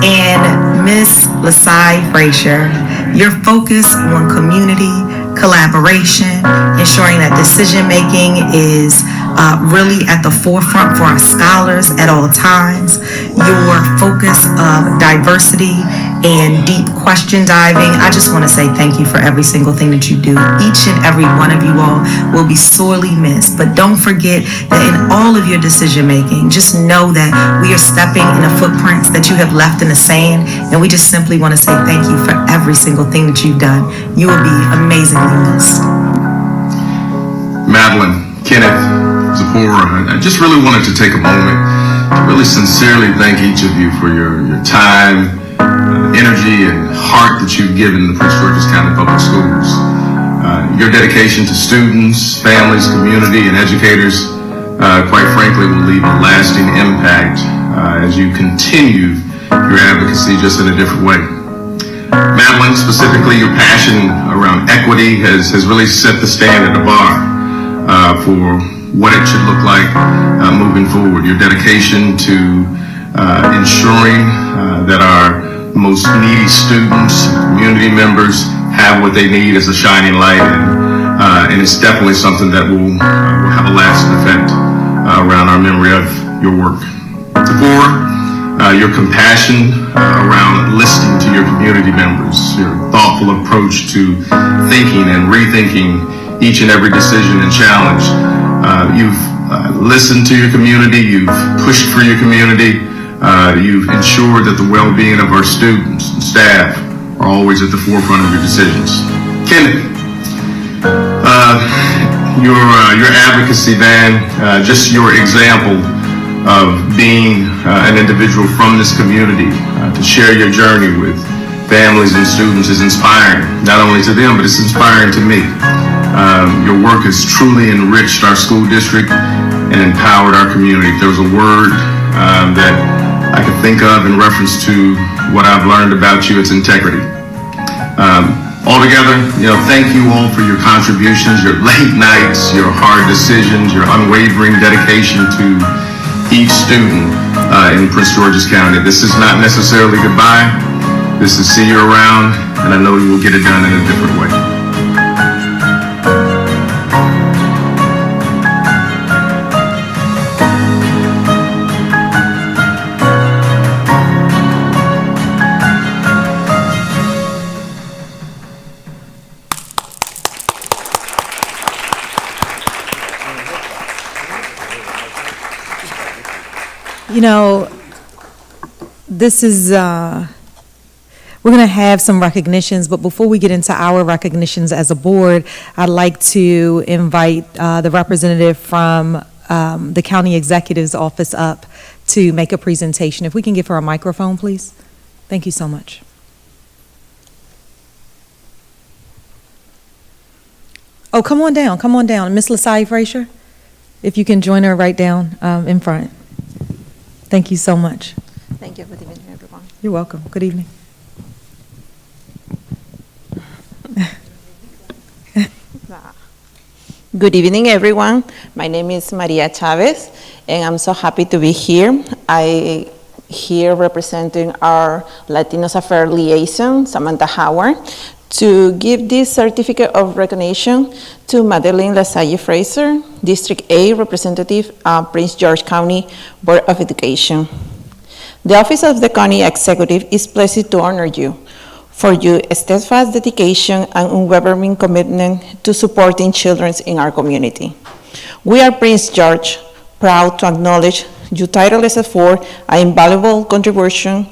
And Ms. Lasai Frazier, your focus on community, collaboration, ensuring that decision-making is really at the forefront for our scholars at all times. Your focus of diversity and deep question diving. I just want to say thank you for every single thing that you do. Each and every one of you all will be sorely missed, but don't forget that in all of your decision-making, just know that we are stepping in the footprints that you have left in the sand, and we just simply want to say thank you for every single thing that you've done. You will be amazingly missed. Madeline, Kenneth, Zipporah, I just really wanted to take a moment to really sincerely thank each of you for your time, energy, and heart that you've given the Prince George's County Public Schools. Your dedication to students, families, community, and educators, quite frankly, will leave a lasting impact as you continue your advocacy just in a different way. Madeline, specifically, your passion around equity has really set the standard, the bar, for what it should look like moving forward. Your dedication to ensuring that our most needy students, community members have what they need is a shining light, and it's definitely something that will have a lasting effect around our memory of your work. Zipporah, your compassion around listening to your community members, your thoughtful approach to thinking and rethinking each and every decision and challenge. You've listened to your community, you've pushed for your community, you've ensured that the well-being of our students and staff are always at the forefront of your decisions. Kenneth, your advocacy, man, just your example of being an individual from this community, to share your journey with families and students is inspiring, not only to them, but it's inspiring to me. Your work has truly enriched our school district and empowered our community. If there was a word that I could think of in reference to what I've learned about you, it's integrity. Altogether, thank you all for your contributions, your late nights, your hard decisions, your unwavering dedication to each student in Prince George's County. This is not necessarily goodbye. This is see you around, and I know you will get it done in a different way. This is, we're going to have some recognitions, but before we get into our recognitions as a board, I'd like to invite the representative from the county executive's office up to make a presentation. If we can give her a microphone, please. Thank you so much. Oh, come on down. Ms. Lasai Frazier, if you can join her right down in front. Thank you so much. Thank you. Good evening, everyone. You're welcome. Good evening. Good evening, everyone. My name is Maria Chavez, and I'm so happy to be here. I here representing our Latinos Affairs liaison, Samantha Howard, to give this certificate of recognition to Madeline Lasalle Fraser, District A representative, Prince George County Board of Education. The Office of the County Executive is pleased to honor you for your steadfast dedication and unwavering commitment to supporting children in our community. We are Prince George, proud to acknowledge your tireless effort and invaluable contribution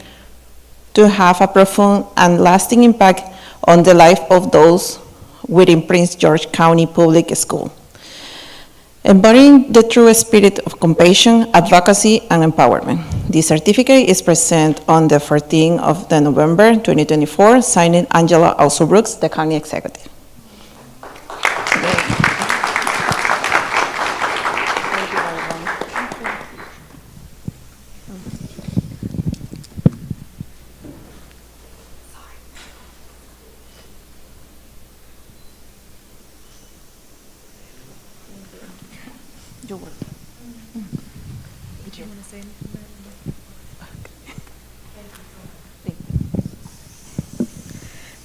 to have a profound and lasting impact on the life of those within Prince George County Public School. Embodying the true spirit of compassion, advocacy, and empowerment. The certificate is present on the 14th of November 2024, signing Angela Also Brooks, the County Executive.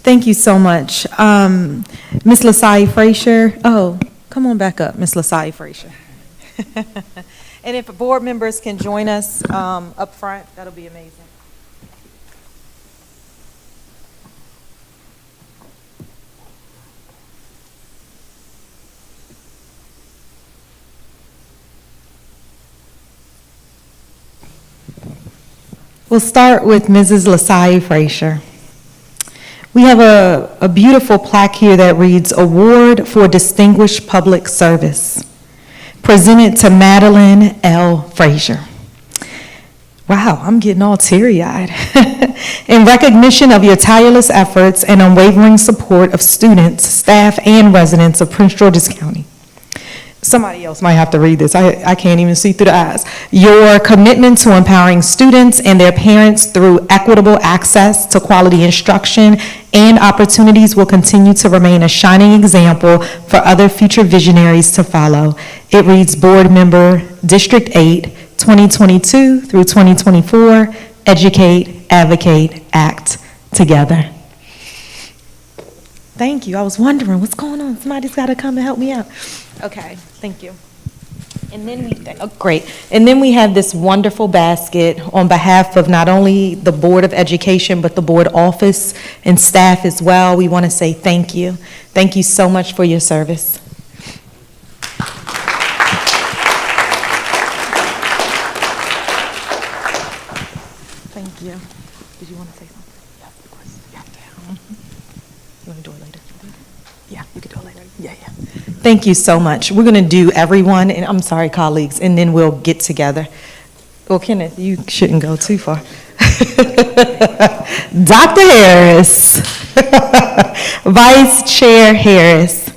Thank you so much. Ms. Lasai Frazier, oh, come on back up, Ms. Lasai Frazier. And if board members can join us up front, that'll be amazing. We'll start with Mrs. Lasai Frazier. We have a beautiful plaque here that reads, Award for Distinguished Public Service, presented to Madeline L. Frazier. Wow, I'm getting all teary-eyed. In recognition of your tireless efforts and unwavering support of students, staff, and residents of Prince George's County. Somebody else might have to read this. I can't even see through the eyes. Your commitment to empowering students and their parents through equitable access to quality instruction and opportunities will continue to remain a shining example for other future visionaries to follow. It reads, Board Member, District 8, 2022 through 2024, Educate, Advocate, Act Together. Thank you. I was wondering what's going on. Somebody's got to come and help me out. Okay, thank you. And then great. And then we have this wonderful basket on behalf of not only the Board of Education, but the board office and staff as well. We want to say thank you. Thank you so much for your service. Thank you. Did you want to say something? Yeah, of course. Yeah. You want to do it later? Yeah, you can do it later. Yeah. Thank you so much. We're going to do everyone, and I'm sorry, colleagues, and then we'll get together. Well, Kenneth, you shouldn't go too far. Dr. Harris, Vice Chair Harris.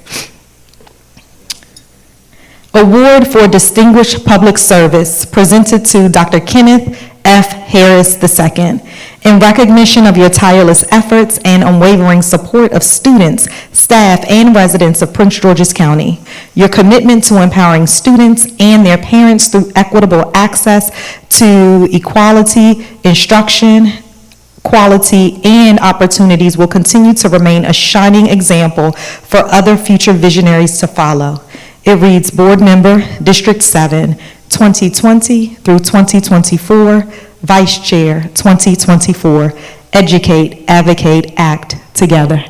Award for Distinguished Public Service presented to Dr. Kenneth F. Harris II. In recognition of your tireless efforts and unwavering support of students, staff, and residents of Prince George's County, your commitment to empowering students and their parents through equitable access to equality, instruction, quality, and opportunities will continue to remain a shining example for other future visionaries to follow. It reads, Board Member, District 7, 2020 through 2024, Vice Chair, 2024, Educate, Advocate, Act Together.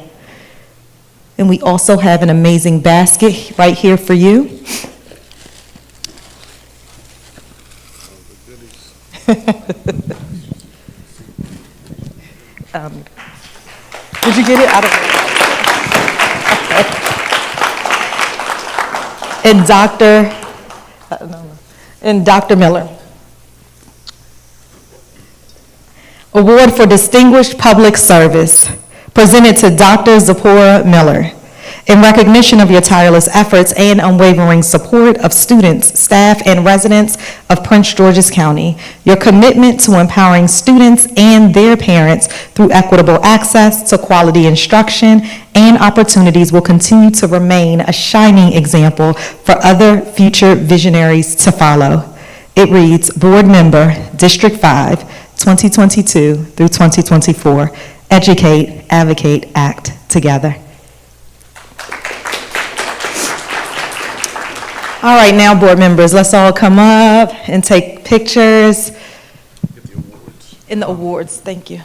And we also have an amazing basket right here for you. Did you get it? I don't know. And Dr. Miller. Award for Distinguished Public Service, presented to Dr. Zipporah Miller. In recognition of your tireless efforts and unwavering support of students, staff, and residents of Prince George's County, your commitment to empowering students and their parents through equitable access to quality instruction and opportunities will continue to remain a shining example for other future visionaries to follow. It reads, Board Member, District 5, 2022 through 2024, Educate, Advocate, Act Together. All right, now board members, let's all come up and take pictures. In the awards, thank you.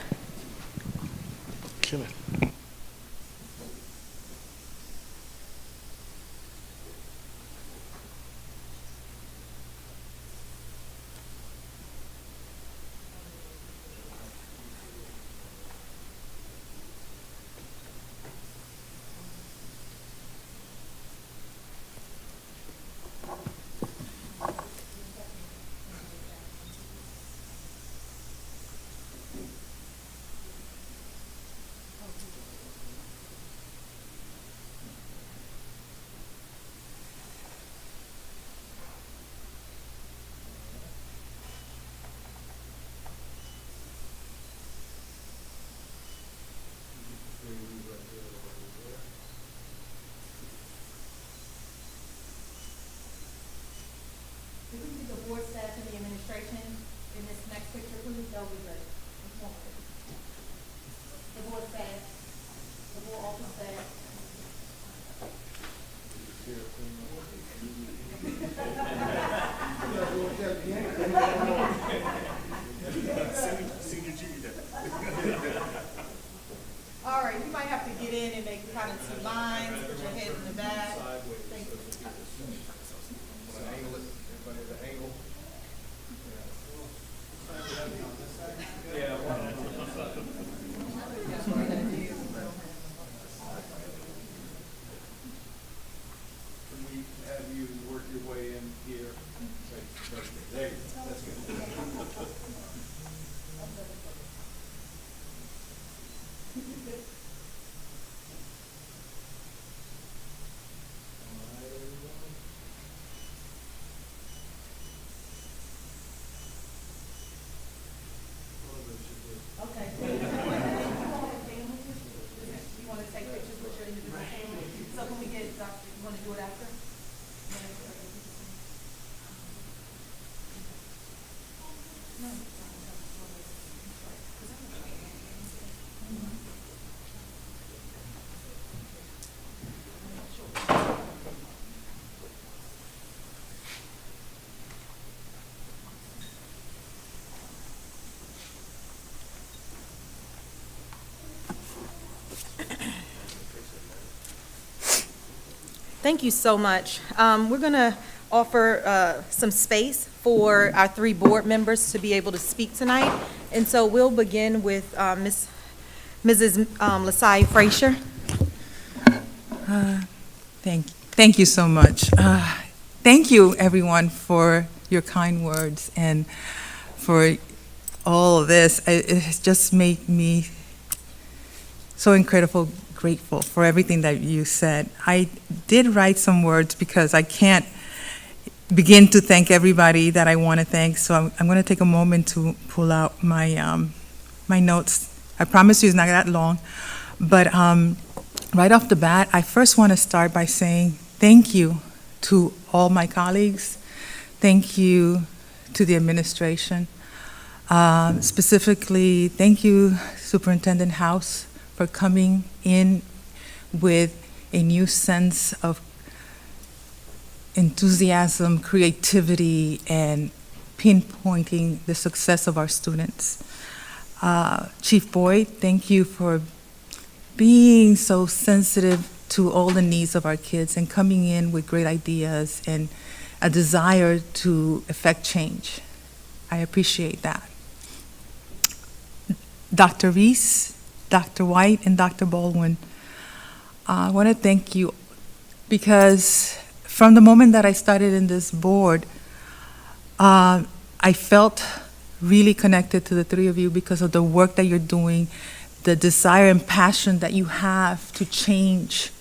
have to get in and make kind of two lines, put your head in the back. Thank you. Thank you so much. We're going to offer some space for our three board members to be able to speak tonight. And so we'll begin with Mrs. Lasai Frazier. Thank you so much. Thank you, everyone, for your kind words and for all of this. It has just made me so incredibly grateful for everything that you said. I did write some words because I can't begin to thank everybody that I want to thank, so I'm going to take a moment to pull out my my notes. I promise you it's not that long, but right off the bat, I first want to start by saying thank you to all my colleagues. Thank you to the administration. Specifically, thank you, Superintendent House, for coming in with a new sense of enthusiasm, creativity, and pinpointing the success of our students. Chief Boyd, thank you for being so sensitive to all the needs of our kids and coming in with great ideas and a desire to effect change. I appreciate that. Dr. Reese, Dr. White, and Dr. Baldwin, I want to thank you because from the moment that I started in this board, I felt really connected to the three of you because of the work that you're doing, the desire and passion that you have to change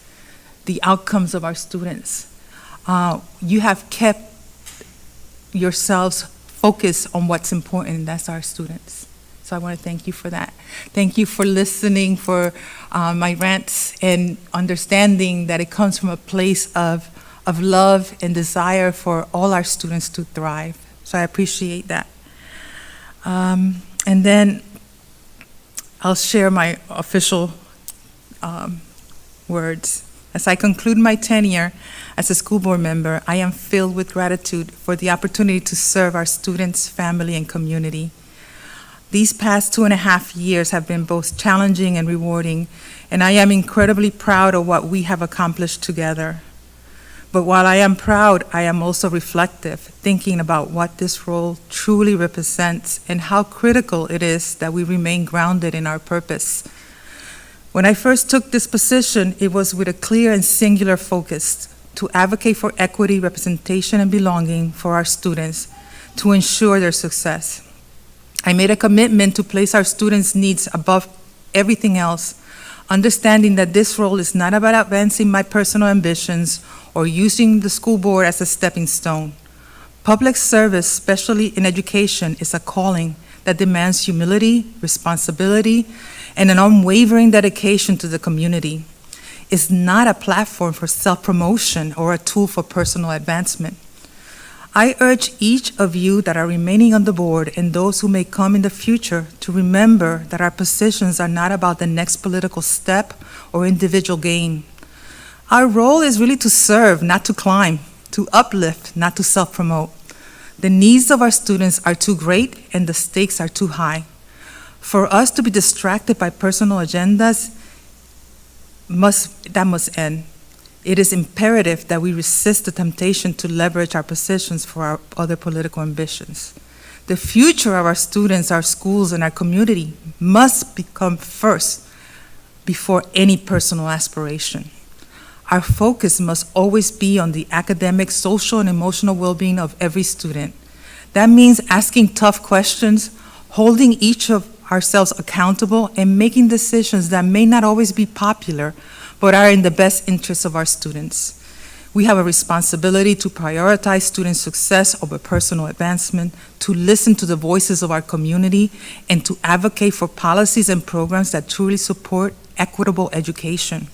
the outcomes of our students. You have kept yourselves focused on what's important, and that's our students. So I want to thank you for that. Thank you for listening, for my rants, and understanding that it comes from a place of love and desire for all our students to thrive. So I appreciate that. And then I'll share my official words. As I conclude my tenure as a school board member, I am filled with gratitude for the opportunity to serve our students, family, and community. These past 2.5 years have been both challenging and rewarding, and I am incredibly proud of what we have accomplished together. But while I am proud, I am also reflective, thinking about what this role truly represents and how critical it is that we remain grounded in our purpose. When I first took this position, it was with a clear and singular focus to advocate for equity, representation, and belonging for our students to ensure their success. I made a commitment to place our students' needs above everything else, understanding that this role is not about advancing my personal ambitions or using the school board as a stepping stone. Public service, especially in education, is a calling that demands humility, responsibility, and an unwavering dedication to the community. It's not a platform for self-promotion or a tool for personal advancement. I urge each of you that are remaining on the board and those who may come in the future to remember that our positions are not about the next political step or individual gain. Our role is really to serve, not to climb, to uplift, not to self-promote. The needs of our students are too great and the stakes are too high. For us to be distracted by personal agendas must end. It is imperative that we resist the temptation to leverage our positions for our other political ambitions. The future of our students, our schools, and our community must become first before any personal aspiration. Our focus must always be on the academic, social, and emotional well-being of every student. That means asking tough questions, holding each of ourselves accountable, and making decisions that may not always be popular, but are in the best interests of our students. We have a responsibility to prioritize student success over personal advancement, to listen to the voices of our community, and to advocate for policies and programs that truly support equitable education.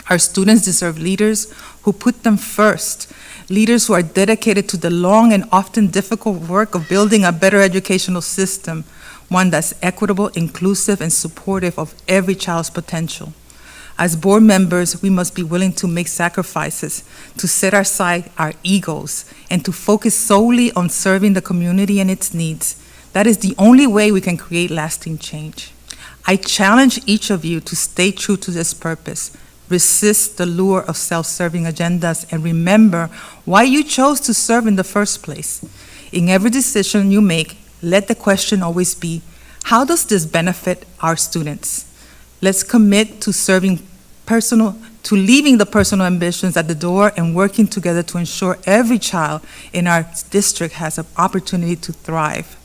Our students deserve leaders who put them first, leaders who are dedicated to the long and often difficult work of building a better educational system, one that's equitable, inclusive, and supportive of every child's potential. As board members, we must be willing to make sacrifices, to set aside our egos, and to focus solely on serving the community and its needs. That is the only way we can create lasting change. I challenge each of you to stay true to this purpose. Resist the lure of self-serving agendas, and remember why you chose to serve in the first place. In every decision you make, let the question always be, how does this benefit our students? Let's commit to leaving the personal ambitions at the door and working together to ensure every child in our district has an opportunity to thrive.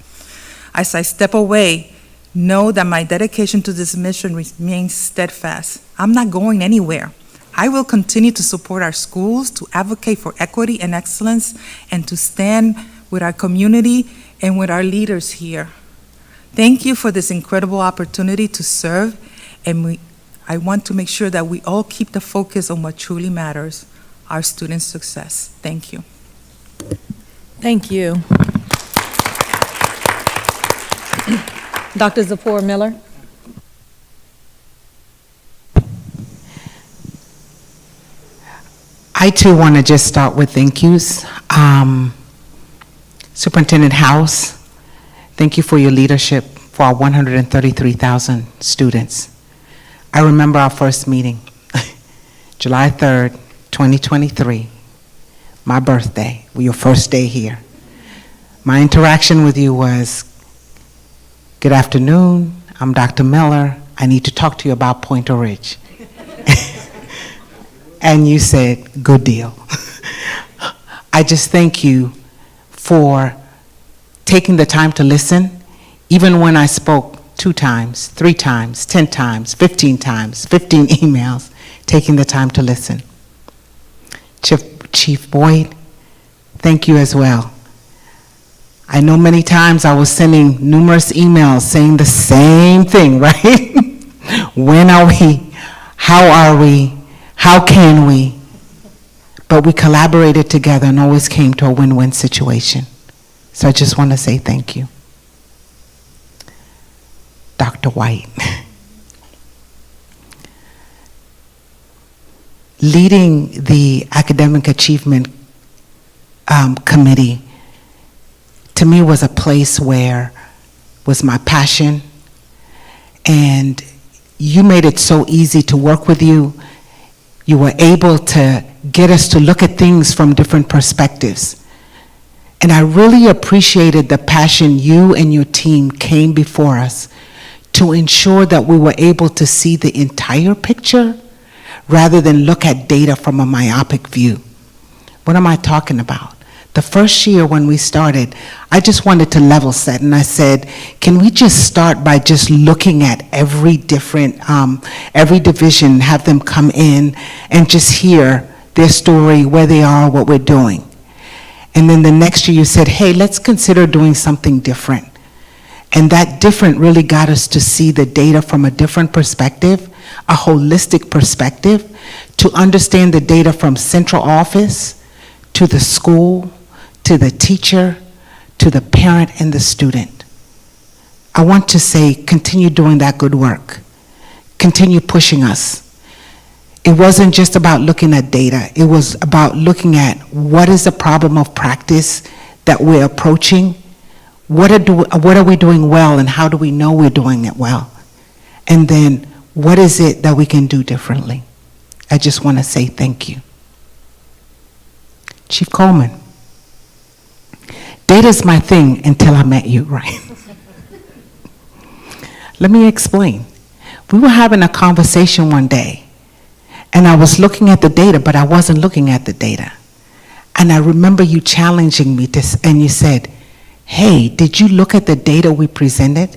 As I step away, know that my dedication to this mission remains steadfast. I'm not going anywhere. I will continue to support our schools, to advocate for equity and excellence, and to stand with our community and with our leaders here. Thank you for this incredible opportunity to serve, and I want to make sure that we all keep the focus on what truly matters, our students' success. Thank you. Thank you. Dr. Zipporah Miller. I too want to just start with thank yous. Superintendent House, thank you for your leadership for our 133,000 students. I remember our first meeting, July 3rd, 2023, my birthday, your first day here. My interaction with you was, good afternoon, I'm Dr. Miller. I need to talk to you about Pointer Ridge. And you said, good deal. I just thank you for taking the time to listen, even when I spoke 2 times, 3 times, 10 times, 15 emails, taking the time to listen. Chief Boyd, thank you as well. I know many times I was sending numerous emails saying the same thing, right? When are we? How are we? How can we? But we collaborated together and always came to a win-win situation. So I just want to say thank you. Dr. White. Leading the Academic Achievement Committee, to me, was a place where was my passion, and you made it so easy to work with you. You were able to get us to look at things from different perspectives. And I really appreciated the passion you and your team came before us to ensure that we were able to see the entire picture rather than look at data from a myopic view. What am I talking about? The first year when we started, I just wanted to level set, and I said, can we just start by just looking at every division, have them come in and just hear their story, where they are, what we're doing. And then the next year you said, hey, let's consider doing something different. And that different really got us to see the data from a different perspective, a holistic perspective, to understand the data from central office to the school, to the teacher, to the parent and the student. I want to say, continue doing that good work. Continue pushing us. It wasn't just about looking at data. It was about looking at what is the problem of practice that we're approaching. What are we doing well, and how do we know we're doing it well? And then What is it that we can do differently? I just want to say thank you. Chief Coleman, data's my thing until I met you, right? Let me explain. We were having a conversation one day, and I was looking at the data, but I wasn't looking at the data. And I remember you challenging me, and you said, hey, did you look at the data we presented?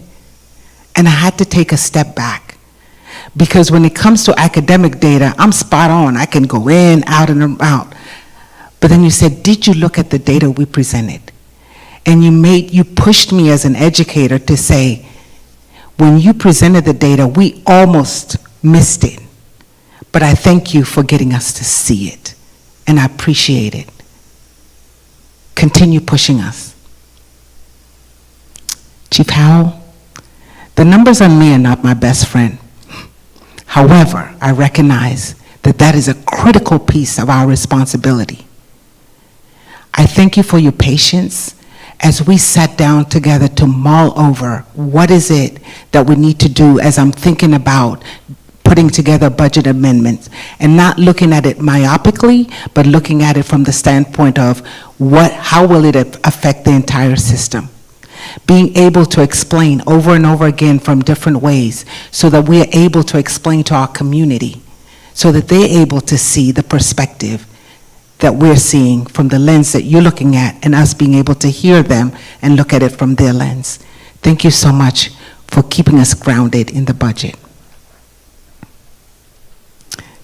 And I had to take a step back. Because when it comes to academic data, I'm spot on. I can go in, out, and out. But then you said, did you look at the data we presented? And you pushed me as an educator to say, when you presented the data, we almost missed it. But I thank you for getting us to see it. And I appreciate it. Continue pushing us. Chief Howell, the numbers on me are not my best friend. However, I recognize that that is a critical piece of our responsibility. I thank you for your patience as we sat down together to mull over what is it that we need to do as I'm thinking about putting together budget amendments and not looking at it myopically, but looking at it from the standpoint of how will it affect the entire system. Being able to explain over and over again from different ways so that we are able to explain to our community so that they're able to see the perspective that we're seeing from the lens that you're looking at and us being able to hear them and look at it from their lens. Thank you so much for keeping us grounded in the budget.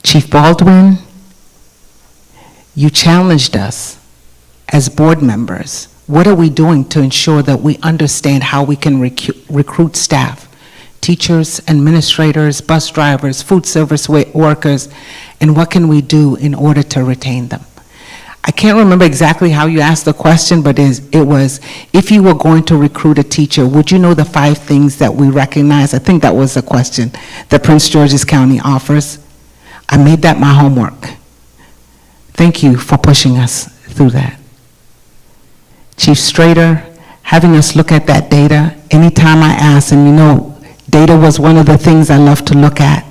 Chief Baldwin, you challenged us as board members. What are we doing to ensure that we understand how we can recruit staff, teachers, administrators, bus drivers, food service workers, and what can we do in order to retain them? I can't remember exactly how you asked the question, but it was, if you were going to recruit a teacher, would you know the 5 things that we recognize? I think that was the question that Prince George's County offers. I made that my homework. Thank you for pushing us through that. Chief Strader, having us look at that data, anytime I asked, and you know, data was one of the things I love to look at,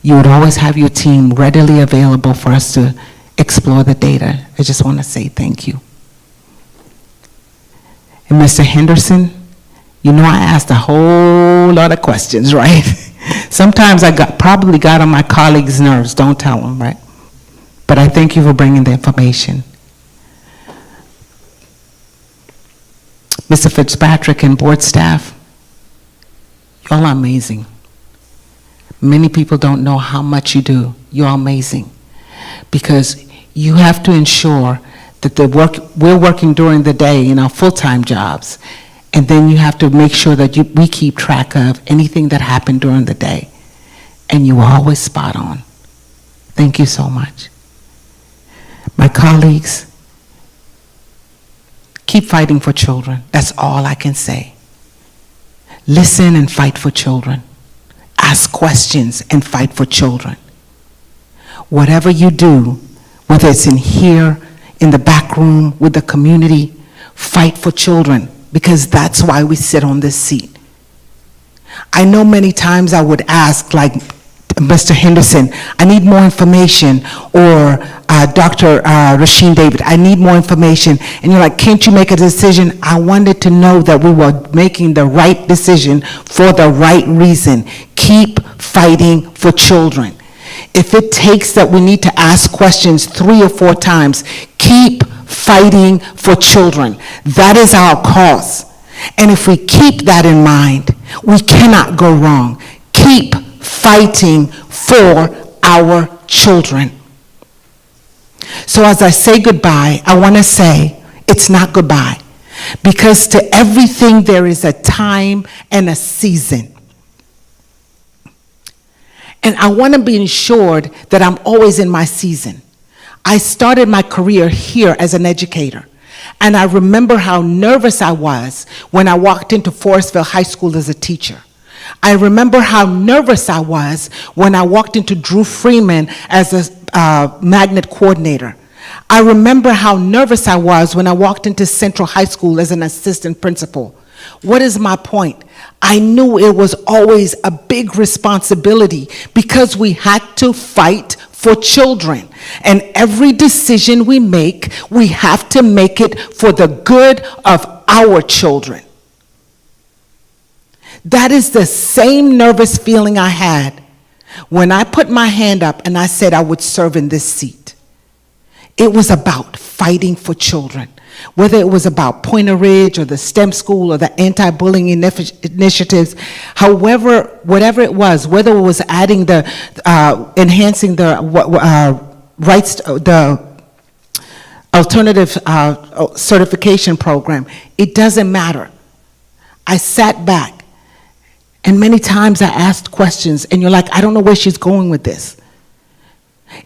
you would always have your team readily available for us to explore the data. I just want to say thank you. And Mr. Henderson, you know I asked a whole lot of questions, right? Sometimes I probably got on my colleagues' nerves, don't tell them, right? But I thank you for bringing the information. Mr. Fitzpatrick and board staff, y'all are amazing. Many people don't know how much you do. You're amazing. Because you have to ensure that we're working during the day in our full-time jobs, and then you have to make sure that we keep track of anything that happened during the day. And you are always spot on. Thank you so much. My colleagues, keep fighting for children. That's all I can say. Listen and fight for children. Ask questions and fight for children. Whatever you do, whether it's in here, in the back room, with the community, fight for children, because that's why we sit on this seat. I know many times I would ask, like Mr. Henderson, I need more information, or Dr. Rasheen David, I need more information. And you're like, can't you make a decision? I wanted to know that we were making the right decision for the right reason. Keep fighting for children. If it takes that we need to ask questions 3 or 4 times, keep fighting for children. That is our cause. And if we keep that in mind, we cannot go wrong. Keep fighting for our children. So as I say goodbye, I want to say it's not goodbye, because to everything there is a time and a season. And I want to be ensured that I'm always in my season. I started my career here as an educator, and I remember how nervous I was when I walked into Forestville High School as a teacher. I remember how nervous I was when I walked into Drew Freeman as a magnet coordinator. I remember how nervous I was when I walked into Central High School as an assistant principal. What is my point? I knew it was always a big responsibility because we had to fight for children. And every decision we make, we have to make it for the good of our children. That is the same nervous feeling I had when I put my hand up and I said I would serve in this seat. It was about fighting for children. Whether it was about Pointer Ridge or the STEM school or the anti-bullying initiatives, however, whatever it was, whether it was adding the, enhancing the rights, the alternative certification program, it doesn't matter. I sat back and many times I asked questions and you're like, I don't know where she's going with this.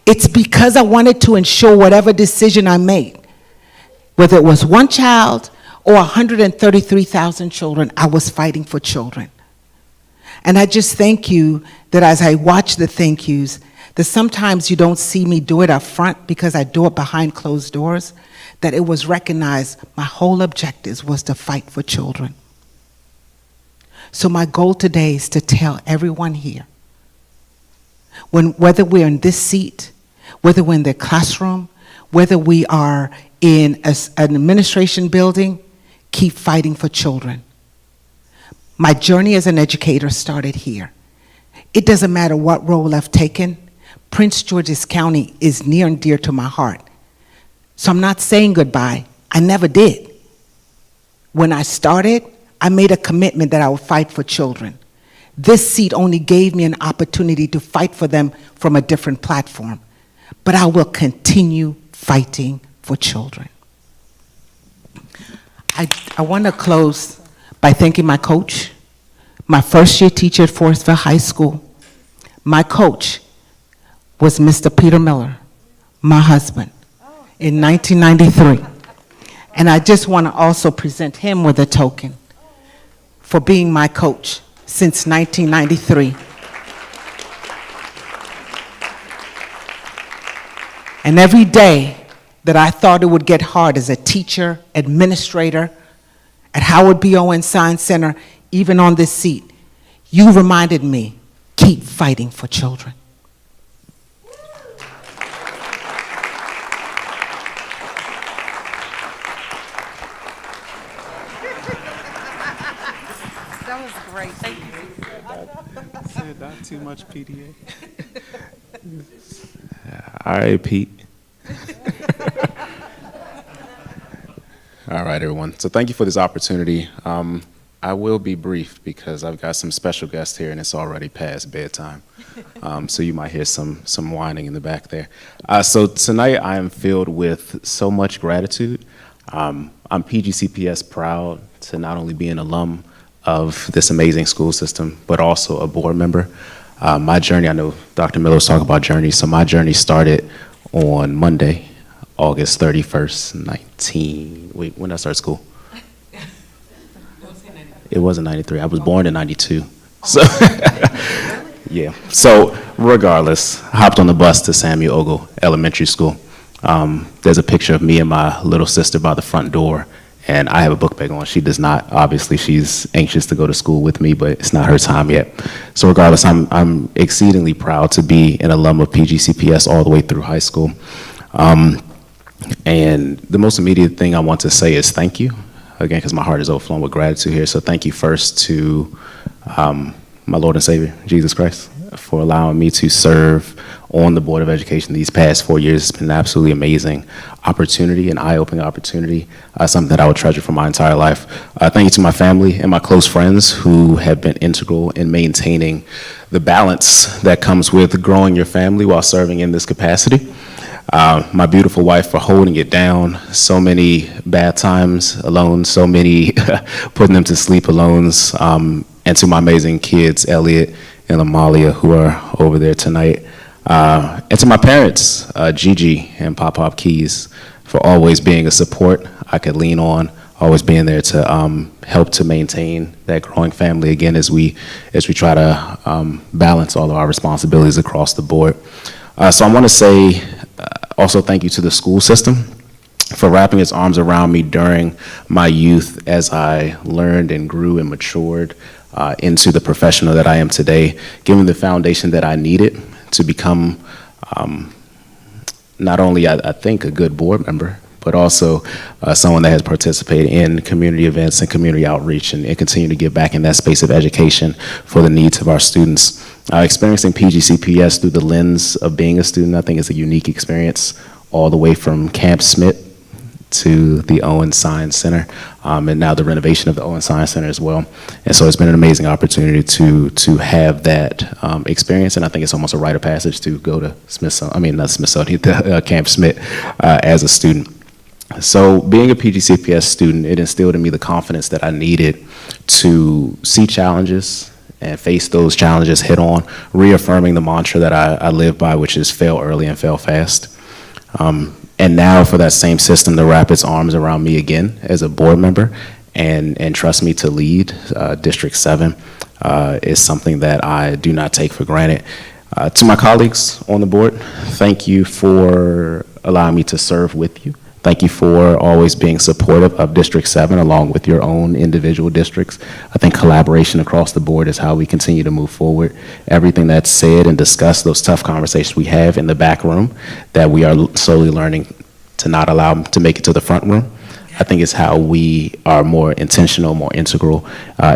It's because I wanted to ensure whatever decision I made, whether it was one child or 133,000 children, I was fighting for children. And I just thank you that as I watch the thank yous, that sometimes you don't see me do it up front because I do it behind closed doors, that it was recognized my whole objective was to fight for children. So my goal today is to tell everyone here, whether we're in this seat, whether we're in the classroom, whether we are in an administration building, keep fighting for children. My journey as an educator started here. It doesn't matter what role I've taken. Prince George's County is near and dear to my heart. So I'm not saying goodbye. I never did. When I started, I made a commitment that I would fight for children. This seat only gave me an opportunity to fight for them from a different platform. But I will continue fighting for children. I want to close by thanking my coach, my first year teacher at Forestville High School. My coach was Mr. Peter Miller, my husband, in 1993. And I just want to also present him with a token for being my coach since 1993. And every day that I thought it would get hard as a teacher, administrator, at Howard B. Owen Science Center, even on this seat, you reminded me, keep fighting for children. That was great. Thank you. Said not too much PDA. All right, Pete. All right, everyone. So thank you for this opportunity. I will be brief because I've got some special guests here and it's already past bedtime. So you might hear some whining in the back there. So tonight I am filled with so much gratitude. I'm PGCPS proud to not only be an alum of this amazing school system, but also a board member. My journey, I know Dr. Miller was talking about journeys, so my journey started on Monday, August 31st, when did I start school? It wasn't 93. I was born in 92. So, yeah. So, regardless, hopped on the bus to Samuel Ogle Elementary School. There's a picture of me and my little sister by the front door, and I have a book bag on. She does not. Obviously, she's anxious to go to school with me, but it's not her time yet. So, regardless, I'm exceedingly proud to be an alum of PGCPS all the way through high school. And the most immediate thing I want to say is thank you, again, because my heart is overflowing with gratitude here. So thank you first to my Lord and Savior, Jesus Christ, for allowing me to serve on the Board of Education these past 4 years. It's been an absolutely amazing opportunity, an eye-opening opportunity, something that I will treasure for my entire life. Thank you to my family and my close friends who have been integral in maintaining the balance that comes with growing your family while serving in this capacity. My beautiful wife for holding it down, so many bad times alone, so many putting them to sleep alone, and to my amazing kids, Elliot and Amalia, who are over there tonight, and to my parents, Gigi and Pop Keys, for always being a support I could lean on, always being there to help to maintain that growing family again as we try to balance all of our responsibilities across the board. So I want to say also thank you to the school system. for wrapping its arms around me during my youth as I learned and grew and matured into the professional that I am today, giving the foundation that I needed to become not only, I think, a good board member, but also someone that has participated in community events and community outreach and continue to give back in that space of education for the needs of our students. Experiencing PGCPS through the lens of being a student, I think, is a unique experience, all the way from Camp Smith to the Owen Science Center, and now the renovation of the Owen Science Center as well. And so it's been an amazing opportunity to have that experience, and I think it's almost a rite of passage to go to Camp Smith as a student. So being a PGCPS student, it instilled in me the confidence that I needed to see challenges and face those challenges head on, reaffirming the mantra that I live by, which is fail early and fail fast. And now for that same system to wrap its arms around me again as a board member and trust me to lead District 7 is something that I do not take for granted. To my colleagues on the board, thank you for allowing me to serve with you. Thank you for always being supportive of District 7 along with your own individual districts. I think collaboration across the board is how we continue to move forward. Everything that's said and discussed, those tough conversations we have in the back room that we are slowly learning to not allow them to make it to the front room, I think is how we are more intentional, more integral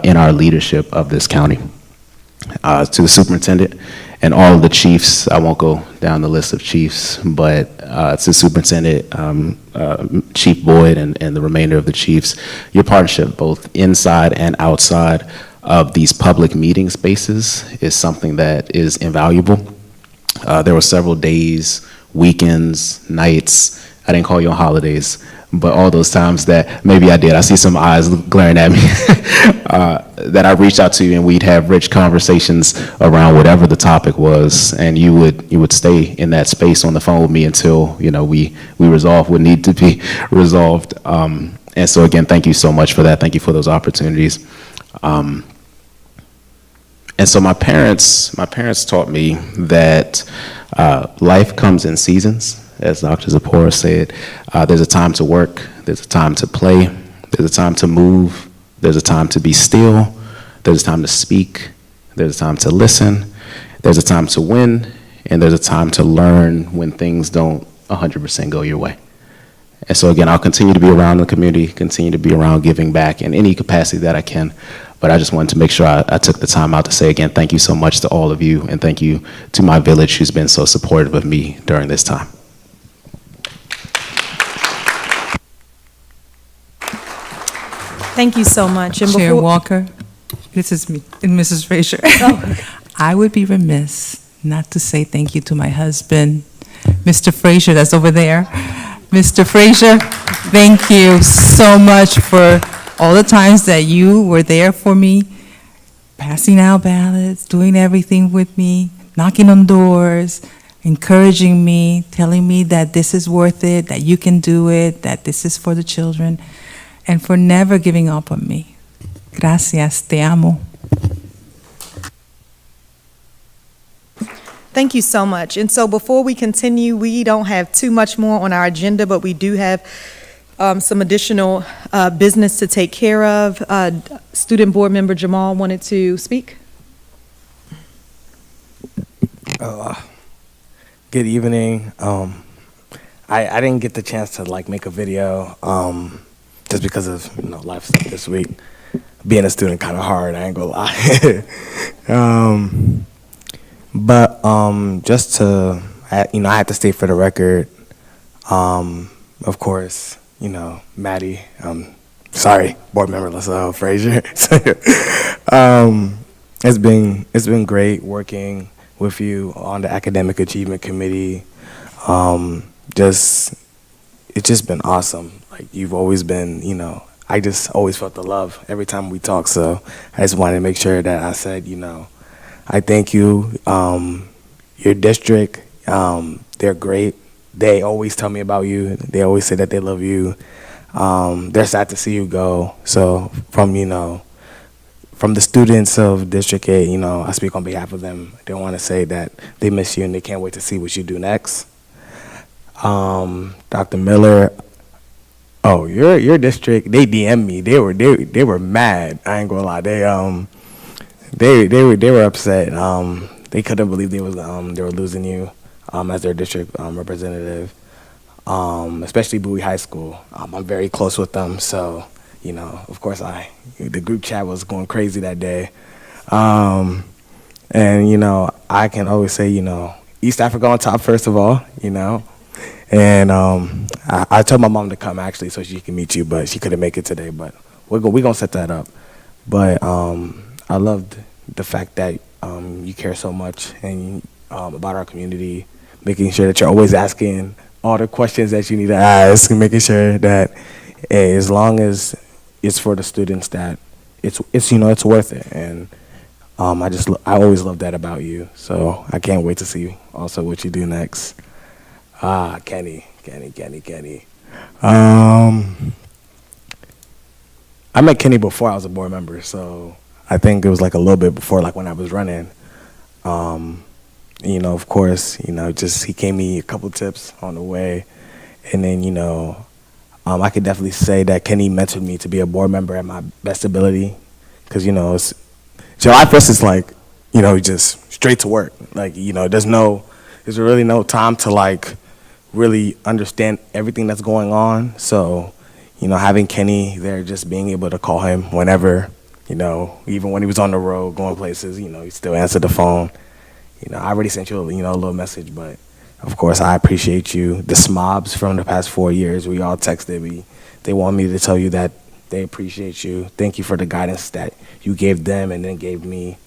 in our leadership of this county. To the superintendent and all of the chiefs, I won't go down the list of chiefs, but to Superintendent, Chief Boyd, and the remainder of the chiefs, your partnership both inside and outside of these public meeting spaces is something that is invaluable. There were several days, weekends, nights, I didn't call you on holidays, but all those times that maybe I did, I see some eyes glaring at me, that I reached out to you and we'd have rich conversations around whatever the topic was, and you would stay in that space on the phone with me until we resolve what needed to be resolved. And so again, thank you so much for that. Thank you for those opportunities. And so my parents taught me that life comes in seasons. As Dr. Zipporah said, there's a time to work, there's a time to play, there's a time to move, there's a time to be still, there's a time to speak, there's a time to listen, there's a time to win, and there's a time to learn when things don't 100% go your way. And so again, I'll continue to be around the community, continue to be around giving back in any capacity that I can. But I just wanted to make sure I took the time out to say again, thank you so much to all of you, and thank you to my village who's been so supportive of me during this time. Thank you so much. And Chair Walker, this is me, and Mrs. Frazier. I would be remiss not to say thank you to my husband, Mr. Frazier, that's over there. Mr. Frazier, thank you so much for all the times that you were there for me, passing out ballots, doing everything with me, knocking on doors, encouraging me, telling me that this is worth it, that you can do it, that this is for the children, and for never giving up on me. Gracias, te amo. Thank you so much. And so before we continue, we don't have too much more on our agenda, but we do have some additional business to take care of. Student Board Member Jamal wanted to speak. Good evening. I didn't get the chance to make a video just because of life stuff this week. Being a student kind of hard, I ain't gonna lie. But just to I have to state for the record, of course, Maddie, sorry, board member LaSalle Frazier. It's been great working with you on the Academic Achievement Committee. It's just been awesome. You've always been, I just always felt the love every time we talk. So I just wanted to make sure that I said, I thank you. Your district, they're great. They always tell me about you. They always say that they love you. They're sad to see you go. So from the students of District 8, I speak on behalf of them. They want to say that they miss you and they can't wait to see what you do next. Dr. Miller, Oh, your district, they DM'd me. They were mad. I ain't gonna lie. They were upset. They couldn't believe they were losing you as their district representative. Especially Bowie High School. I'm very close with them, so of course the group chat was going crazy that day. And I can always say East Africa on top first of all, and I told my mom to come actually so she can meet you, but she couldn't make it today. But we're gonna set that up. But I loved the fact that you care so much and about our community, making sure that you're always asking all the questions that you need to ask, and making sure that as long as it's for the students that it's worth it. And I always love that about you. So I can't wait to see also what you do next. Kenny. I met Kenny before I was a board member, so I think it was like a little bit before, like when I was running. Of course, just he gave me a couple tips on the way, and then I could definitely say that Kenny mentored me to be a board member at my best ability, because July 1st is like just straight to work. Like there's really no time to like really understand everything that's going on. So having Kenny there, just being able to call him whenever, even when he was on the road going places, he still answered the phone. I already sent you a little message, but of course I appreciate you. The SMOBs from the past 4 years, we all texted me. They want me to tell you that they appreciate you. Thank you for the guidance that you gave them and then gave me.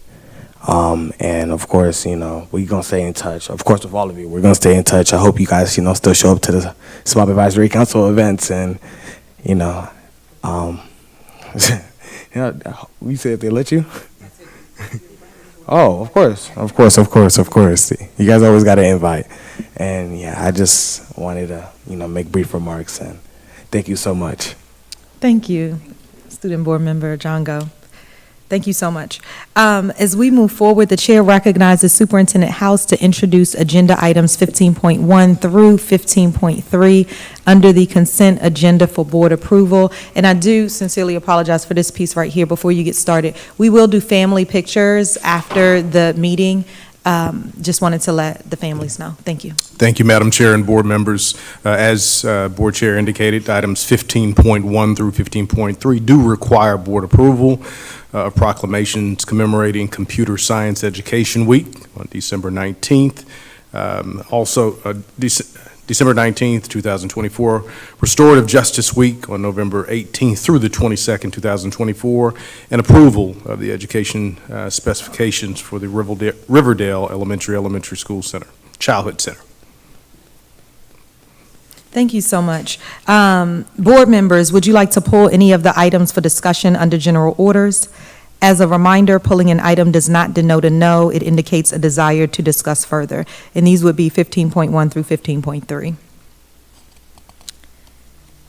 And of course, we're gonna stay in touch. Of course, with all of you, we're gonna stay in touch. I hope you guys, still show up to the SMOB Advisory Council events, and we said they let you. Oh, of course. You guys always got an invite. And I just wanted to, make brief remarks, and thank you so much. Thank you, Student Board Member Jongo. Thank you so much. As we move forward, the chair recognizes Superintendent House to introduce agenda items 15.1 through 15.3 under the consent agenda for board approval. And I do sincerely apologize for this piece right here before you get started. We will do family pictures after the meeting. Just wanted to let the families know. Thank you. Thank you, Madam Chair and board members. As Board Chair indicated, items 15.1 through 15.3 do require board approval. Proclamations commemorating Computer Science Education Week on December 19th. December 19th, 2024, Restorative Justice Week on November 18th through the 22nd, 2024, and approval of the education specifications for the Riverdale Elementary School Center, Childhood Center. Thank you so much. Board members, would you like to pull any of the items for discussion under general orders? As a reminder, pulling an item does not denote a no. It indicates a desire to discuss further. And these would be 15.1 through 15.3.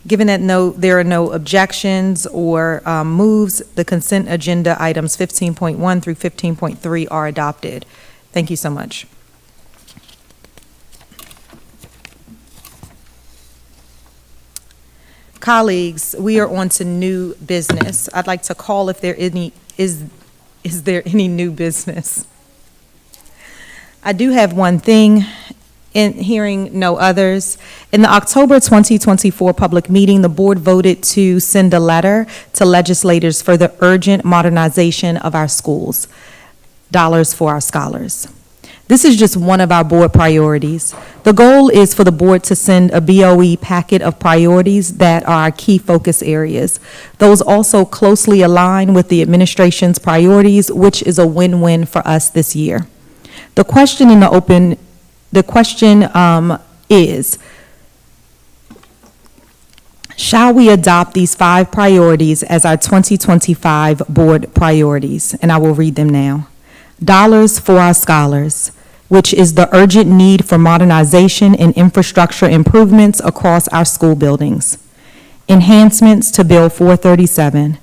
Given that there are no objections or moves, the consent agenda items 15.1 through 15.3 are adopted. Thank you so much. Colleagues, we are on to new business. I'd like to call if there is there any new business. I do have one thing. In hearing no others, in the October 2024 public meeting, the board voted to send a letter to legislators for the urgent modernization of our schools. Dollars for our scholars. This is just one of our board priorities. The goal is for the board to send a BOE packet of priorities that are our key focus areas. Those also closely align with the administration's priorities, which is a win-win for us this year. The question is, shall we adopt these 5 priorities as our 2025 board priorities? And I will read them now. Dollars for our scholars, which is the urgent need for modernization and infrastructure improvements across our school buildings. Enhancements to Bill 437.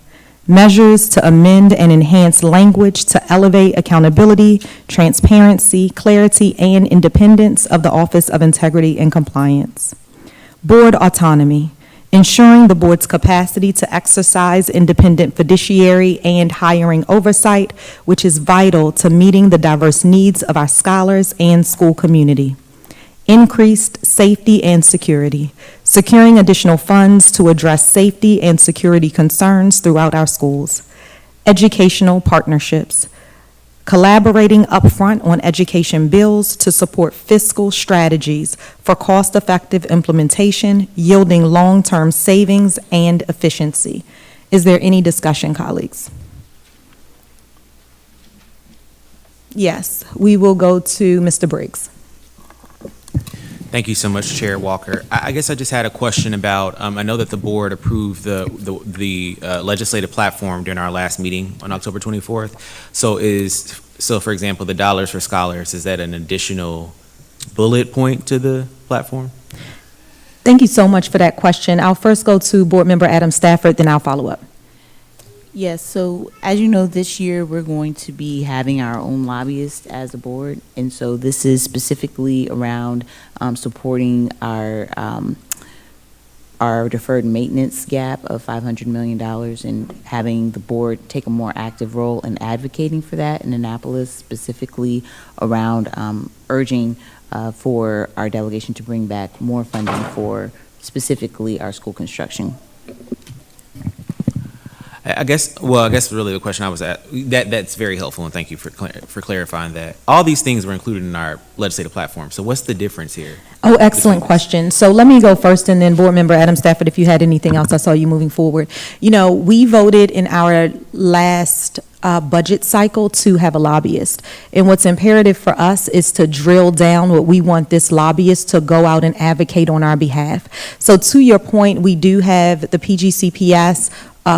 Measures to amend and enhance language to elevate accountability, transparency, clarity, and independence of the Office of Integrity and Compliance. Board autonomy. ensuring the board's capacity to exercise independent fiduciary and hiring oversight, which is vital to meeting the diverse needs of our scholars and school community. Increased safety and security, securing additional funds to address safety and security concerns throughout our schools. Educational partnerships, collaborating upfront on education bills to support fiscal strategies for cost-effective implementation, yielding long-term savings and efficiency. Is there any discussion, colleagues? Yes, we will go to Mr. Briggs. Thank you so much, Chair Walker. I guess I just had a question about, I know that the board approved the legislative platform during our last meeting on October 24th. So for example, the dollars for scholars, is that an additional bullet point to the platform? Thank you so much for that question. I'll first go to Board Member Adam Stafford, then I'll follow up. Yes, so as you know, this year we're going to be having our own lobbyist as a board, and so this is specifically around supporting our deferred maintenance gap of $500 million and having the board take a more active role in advocating for that in Annapolis, specifically around urging for our delegation to bring back more funding for specifically our school construction. I guess really the question I was at, that's very helpful, and thank you for clarifying that. All these things were included in our legislative platform, so what's the difference here? Oh, excellent question. So let me go first, and then Board Member Adam Stafford, if you had anything else, I saw you moving forward. You know, we voted in our last budget cycle to have a lobbyist. And what's imperative for us is to drill down what we want this lobbyist to go out and advocate on our behalf. So to your point, we do have the PGCPS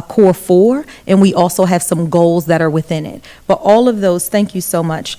Core 4, and we also have some goals that are within it. But all of those, thank you so much,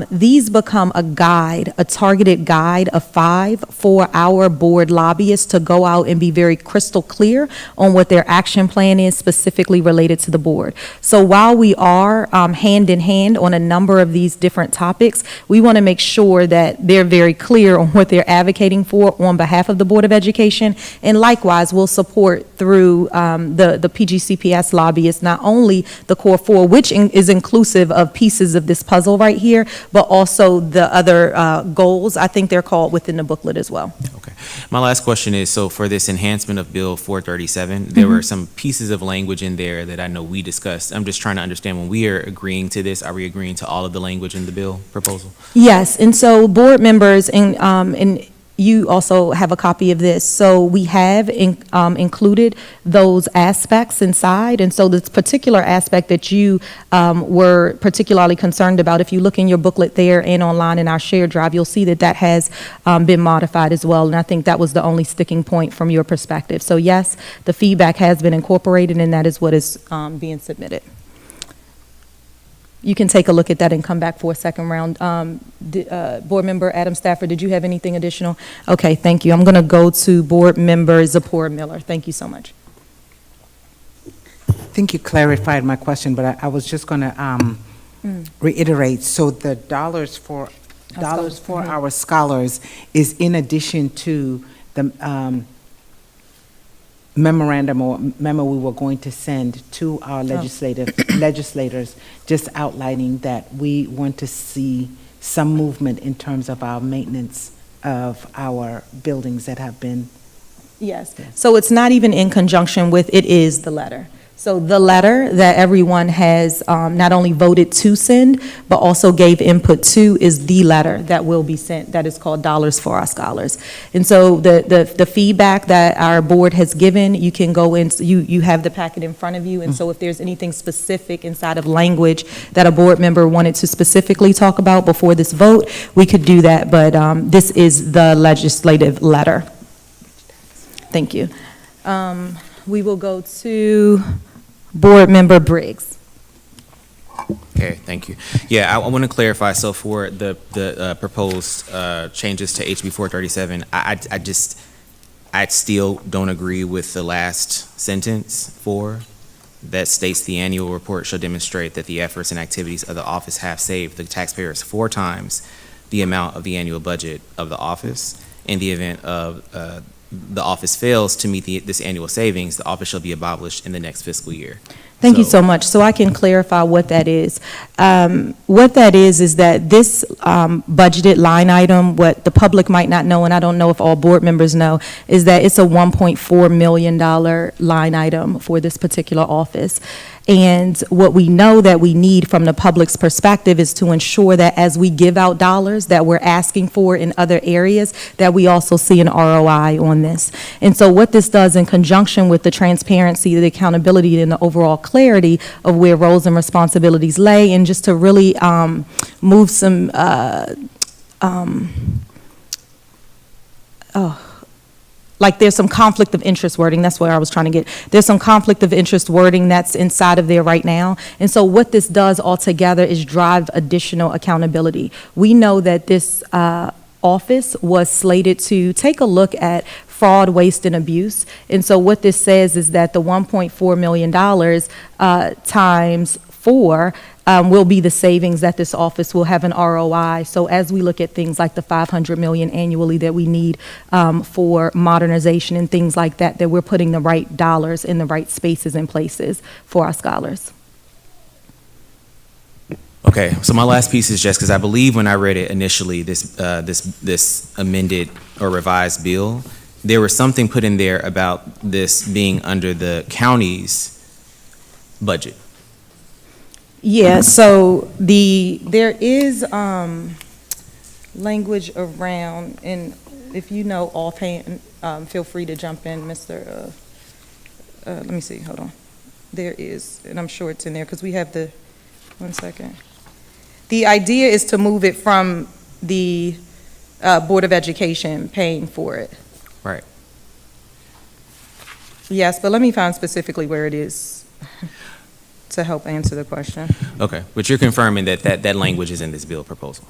these become a guide, a targeted guide of 5 for our board lobbyists to go out and be very crystal clear on what their action plan is specifically related to the board. So while we are hand in hand on a number of these different topics, we want to make sure that they're very clear on what they're advocating for on behalf of the Board of Education, and likewise we'll support through the PGCPS lobbyists, not only the Core 4, which is inclusive of pieces of this puzzle right here, but also the other goals, I think they're called, within the booklet as well. Okay. My last question is, so for this enhancement of Bill 437, there were some pieces of language in there that I know we discussed. I'm just trying to understand, when we are agreeing to this, are we agreeing to all of the language in the bill proposal? Yes, and so board members, and you also have a copy of this. So we have included those aspects inside. And so this particular aspect that you were particularly concerned about, if you look in your booklet there and online in our shared drive, you'll see that that has been modified as well. And I think that was the only sticking point from your perspective. So yes, the feedback has been incorporated, and that is what is being submitted. You can take a look at that and come back for a second round. Board Member Adam Stafford, did you have anything additional? Okay, thank you. I'm going to go to Board Member Zipporah Miller. Thank you so much. I think you clarified my question, but I was just going to reiterate. So the dollars for our scholars is in addition to the memorandum or memo we were going to send to our legislators, just outlining that we want to see some movement in terms of our maintenance of our buildings that have been. Yes. So it's not even in conjunction with, it is the letter. So the letter that everyone has not only voted to send, but also gave input to, is the letter that will be sent, that is called Dollars for Our Scholars. And so the feedback that our board has given, you can go in, you have the packet in front of you, and so if there's anything specific inside of language that a board member wanted to specifically talk about before this vote, we could do that, but this is the legislative letter. Thank you. We will go to Board Member Briggs. Okay, thank you. Yeah, I want to clarify. So for the proposed changes to HB 437, I still don't agree with the last sentence 4 that states the annual report shall demonstrate that the efforts and activities of the office have saved the taxpayers 4 times the amount of the annual budget of the office in the event of the office fails to meet this annual savings, the office shall be abolished in the next fiscal year. Thank you so much. So I can clarify what that is. What that is that this budgeted line item, what the public might not know, and I don't know if all board members know, is that it's a $1.4 million line item for this particular office. And what we know that we need from the public's perspective is to ensure that as we give out dollars that we're asking for in other areas, that we also see an ROI on this. And so what this does in conjunction with the transparency, the accountability, and the overall clarity of where roles and responsibilities lay, and just to really move some, like there's some conflict of interest wording, that's where I was trying to get. There's some conflict of interest wording that's inside of there right now. And so what this does altogether is drive additional accountability. We know that this office was slated to take a look at fraud, waste, and abuse. And so what this says is that the $1.4 million times 4 will be the savings that this office will have an ROI. So as we look at things like the $500 million annually that we need for modernization and things like that, that we're putting the right dollars in the right spaces and places for our scholars. Okay, so my last piece is just because I believe when I read it initially, this amended or revised bill, there was something put in there about this being under the county's budget. Yeah, so there is language around, and if you know offhand, feel free to jump in, Mr. Let me see, hold on. There is, and I'm sure it's in there because we have the, 1 second. The idea is to move it from the Board of Education paying for it. Right. Yes, but let me find specifically where it is to help answer the question. Okay, but you're confirming that language is in this bill proposal?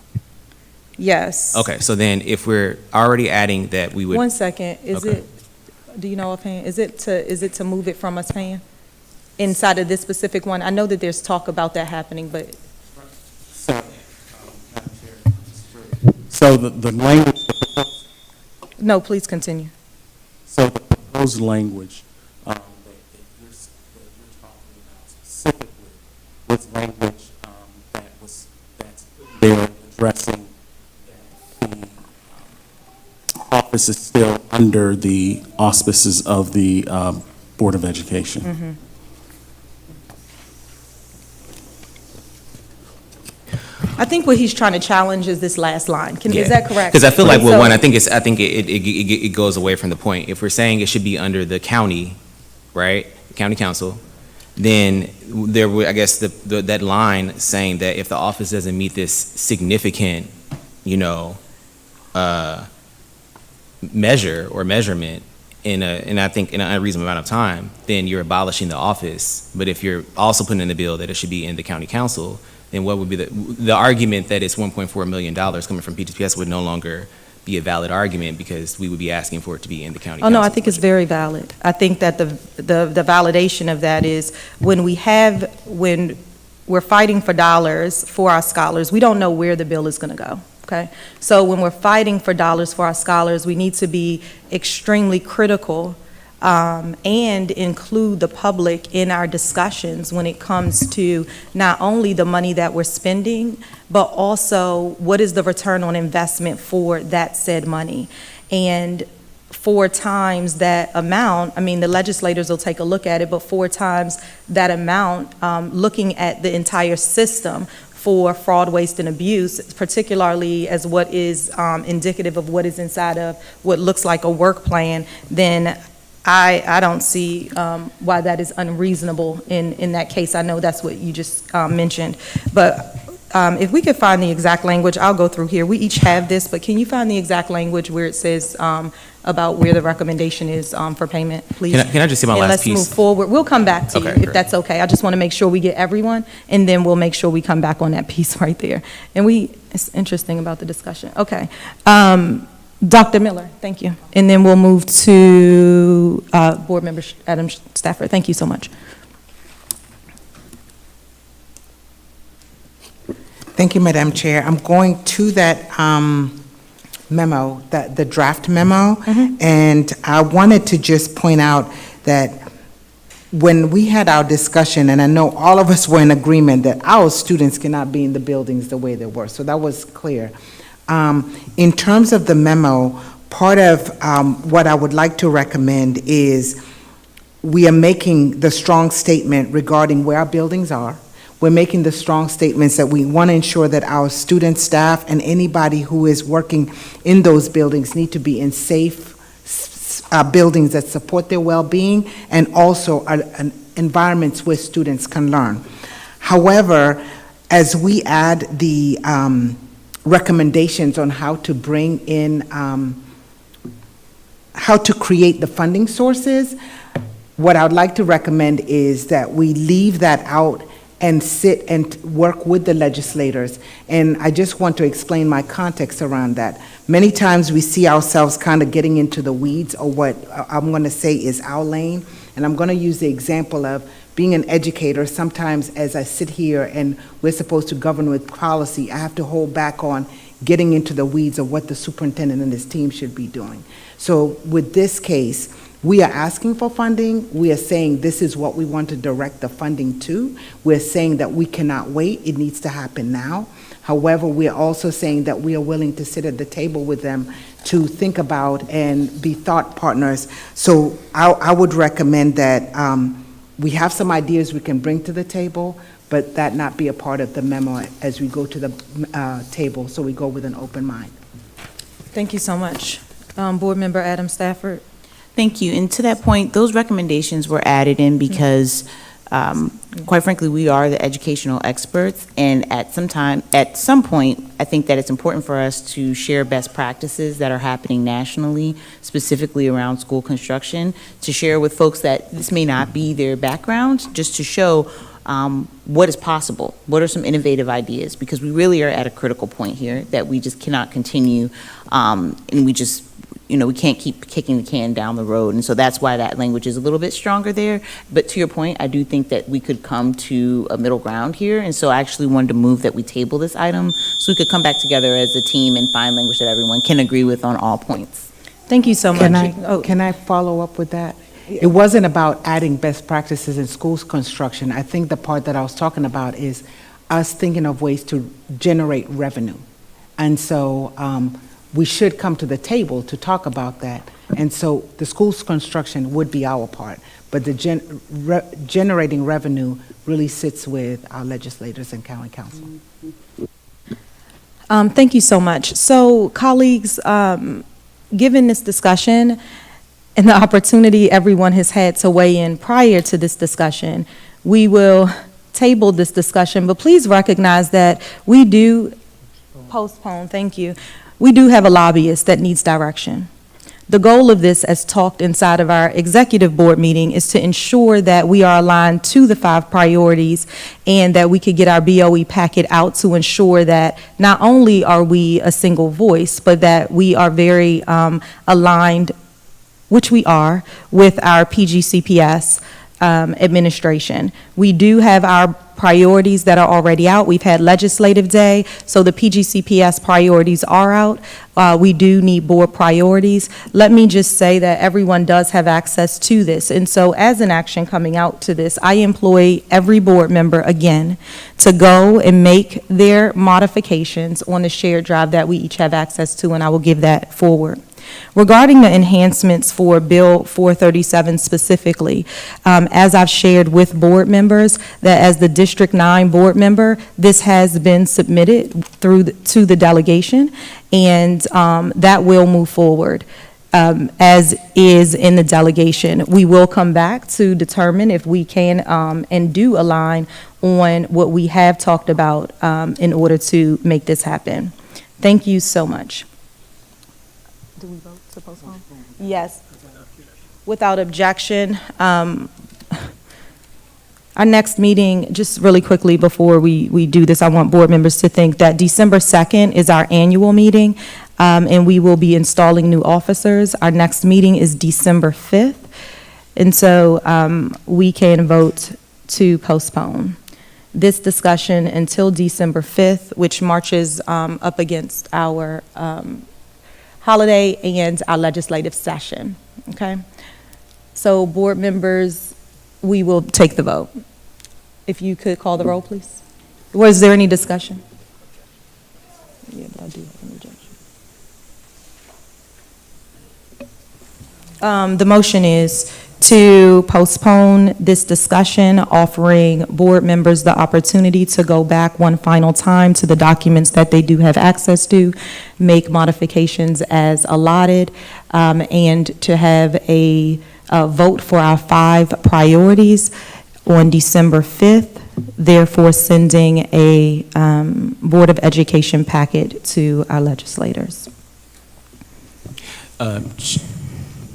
Yes. Okay, so then if we're already adding that, we would. 1 second, is Okay. it, do you know offhand, is it to move it from us paying inside of this specific one? I know that there's talk about that happening, but. So the language. No, please continue. So the proposed language that you're talking about specifically was language that's there addressing that the office is still under the auspices of the Board of Education. Mm-hmm. I think what he's trying to challenge is this last line. Is that correct? Because I feel like, well, So- one, I think it goes away from the point. If we're saying it should be under the county, right, county council, then there would, I guess, that line saying that if the office doesn't meet this significant, measure or measurement and I think in an unreasonable amount of time, then you're abolishing the office. But if you're also putting in the bill that it should be in the county council, then what would be the argument that it's $1.4 million coming from PTPS would no longer be a valid argument because we would be asking for it to be in the county council. Oh, no, I think it's very valid. I think that the validation of that is when we're fighting for dollars for our scholars, we don't know where the bill is going to go, okay? So when we're fighting for dollars for our scholars, we need to be extremely critical and include the public in our discussions when it comes to not only the money that we're spending, but also what is the return on investment for that said money. And 4 times that amount, I mean, the legislators will take a look at it, but 4 times that amount, looking at the entire system for fraud, waste, and abuse, particularly as what is indicative of what is inside of what looks like a work plan, then I don't see why that is unreasonable in that case. I know that's what you just mentioned. But if we could find the exact language, I'll go through here. We each have this, but can you find the exact language where it says about where the recommendation is for payment, please? Can I just say my last piece? Let's move forward. We'll come back to you if great. that's okay. I just want to make sure we get everyone, and then we'll make sure we come back on that piece right there. And it's interesting about the discussion. Okay. Dr. Miller, thank you. And then we'll move to Board Member Adam Stafford. Thank you so much. Thank you, Madam Chair. I'm going to that memo, the draft memo. And I wanted to just point out that when we had our discussion, and I know all of us were in agreement that our students cannot be in the buildings the way they were, so that was clear. In terms of the memo, part of what I would like to recommend is we are making the strong statement regarding where our buildings are. We're making the strong statements that we want to ensure that our student, staff, and anybody who is working in those buildings need to be in safe buildings that support their well-being and also are environments where students can learn. However, as we add the recommendations on how to bring in, how to create the funding sources, what I would like to recommend is that we leave that out and sit and work with the legislators. And I just want to explain my context around that. Many times we see ourselves kind of getting into the weeds, or what I'm going to say is our lane. And I'm going to use the example of being an educator. Sometimes as I sit here and we're supposed to govern with policy, I have to hold back on getting into the weeds of what the superintendent and his team should be doing. So with this case, we are asking for funding. We are saying this is what we want to direct the funding to. We're saying that we cannot wait. It needs to happen now. However, we are also saying that we are willing to sit at the table with them to think about and be thought partners. So I would recommend that we have some ideas we can bring to the table, but that not be a part of the memo as we go to the table, so we go with an open mind. Thank you so much. Board Member Adam Stafford. Thank you. And to that point, those recommendations were added in because, quite frankly, we are the educational experts, and at some point, I think that it's important for us to share best practices that are happening nationally, specifically around school construction, to share with folks that this may not be their background, just to show what is possible, what are some innovative ideas, because we really are at a critical point here that we just cannot continue, and we just, we can't keep kicking the can down the road. And so that's why that language is a little bit stronger there. But to your point, I do think that we could come to a middle ground here. And so I actually wanted to move that we table this item so we could come back together as a team and find language that everyone can agree with on all points. Thank you so much. Can I follow up with that? It wasn't about adding best practices in schools construction. I think the part that I was talking about is us thinking of ways to generate revenue. And so we should come to the table to talk about that. And so the schools construction would be our part, but the generating revenue really sits with our legislators and county council. Thank you so much. So, colleagues, given this discussion and the opportunity everyone has had to weigh in prior to this discussion, we will table this discussion, but please recognize that we do postpone, thank you. We do have a lobbyist that needs direction. The goal of this, as talked inside of our executive board meeting, is to ensure that we are aligned to the 5 priorities and that we could get our BOE packet out to ensure that not only are we a single voice, but that we are very aligned, which we are, with our PGCPS administration. We do have our priorities that are already out. We've had legislative day, so the PGCPS priorities are out. We do need board priorities. Let me just say that everyone does have access to this, and so as an action coming out to this, I employ every board member again to go and make their modifications on the shared drive that we each have access to, and I will give that forward. Regarding the enhancements for Bill 437 specifically, as I've shared with board members, that as the District 9 board member, this has been submitted to the delegation, and that will move forward. As is in the delegation. We will come back to determine if we can and do align on what we have talked about in order to make this happen. Thank you so much. Do we vote to postpone? Yes. Without objection. Our next meeting, just really quickly before we do this, I want board members to think that December 2nd is our annual meeting, and we will be installing new officers. Our next meeting is December 5th, and so we can vote to postpone this discussion until December 5th, which marches up against our holiday and our legislative session, okay? So board members, we will take the vote. If you could call the roll, please. Was there any discussion? Yeah, but I do have an objection. The motion is to postpone this discussion, offering board members the opportunity to go back one final time to the documents that they do have access to, make modifications as allotted, and to have a vote for our 5 priorities on December 5th, therefore sending a Board of Education packet to our legislators.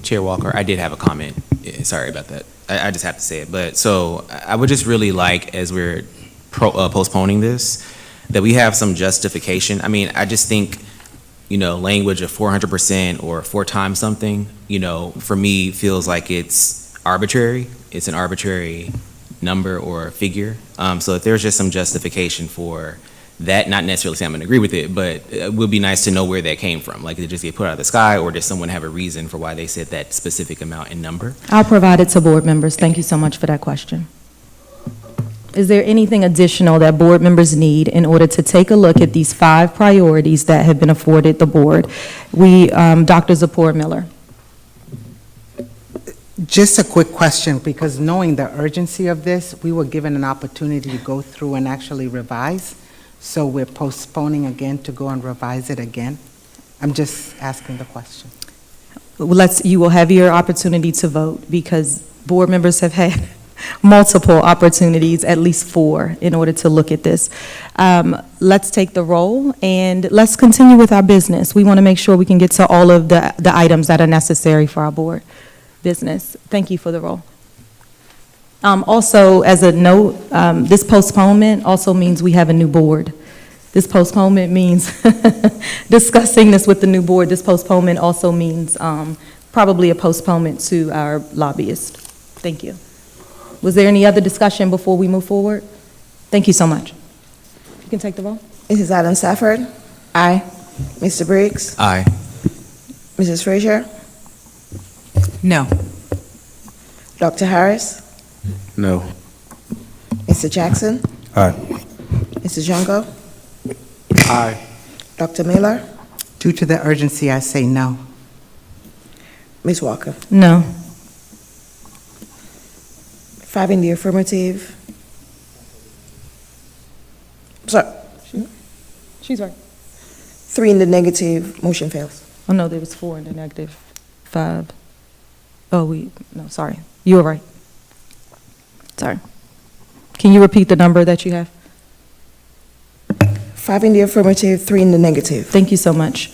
Chair Walker, I did have a comment. Sorry about that. I just have to say it. But so I would just really like, as we're postponing this, that we have some justification. I mean, I just think, language of 400% or 4 times something, for me feels like it's arbitrary. It's an arbitrary number or figure. So if there's just some justification for that, not necessarily saying I'm gonna agree with it, but it would be nice to know where that came from. Like, did it just get put out of the sky, or does someone have a reason for why they said that specific amount and number? I'll provide it to board members. Thank you so much for that question. Is there anything additional that board members need in order to take a look at these 5 priorities that have been afforded the board? Dr. Zipporah Miller. Just a quick question, because knowing the urgency of this, we were given an opportunity to go through and actually revise. So we're postponing again to go and revise it again. I'm just asking the question. You will have your opportunity to vote, because board members have had multiple opportunities, at least 4, in order to look at this. Let's take the roll and let's continue with our business. We want to make sure we can get to all of the items that are necessary for our board business. Thank you for the roll. Also, as a note, this postponement also means we have a new board. This postponement means discussing this with the new board. This postponement also means probably a postponement to our lobbyist. Thank you. Was there any other discussion before we move forward? Thank you so much. You can take the roll. Mrs. Adams Stafford? Aye. Mr. Briggs? Aye. Mrs. Frazier? No. Dr. Harris? No. Mr. Jackson? Aye. Mr. Junko? Aye. Dr. Miller? Due to the urgency, I say no. Ms. Walker? No. 5 in the affirmative. Sorry. She's right. 3 in the negative. Motion fails. Oh, no, there was 4 in the negative, 5. Oh, no, sorry. You were right. Sorry. Can you repeat the number that you have? 5 in the affirmative, 3 in the negative. Thank you so much.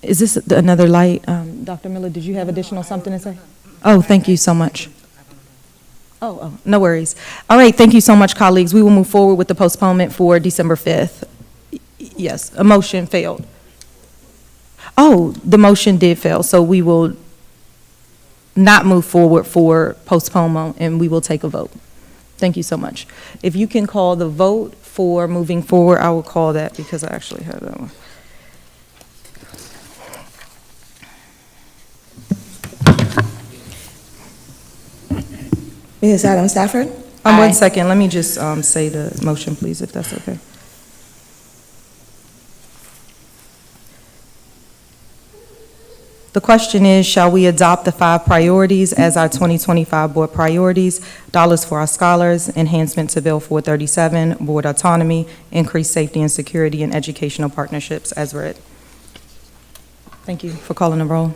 Is this another light? Dr. Miller, did you have additional something to say? Oh, thank you so much. Oh, no worries. All right, thank you so much, colleagues. We will move forward with the postponement for December 5th. Yes, a motion failed. Oh, the motion did fail, so we will not move forward for postponement, and we will take a vote. Thank you so much. If you can call the vote for moving forward, I will call that, because I actually had that one. Mrs. Adams Stafford? 1 second, let me just say the motion, please, if that's okay. The question is, shall we adopt the 5 priorities as our 2025 board priorities? Dollars for our scholars, enhancement to Bill 437, board autonomy, increased safety and security, and educational partnerships as read. Thank you for calling the roll.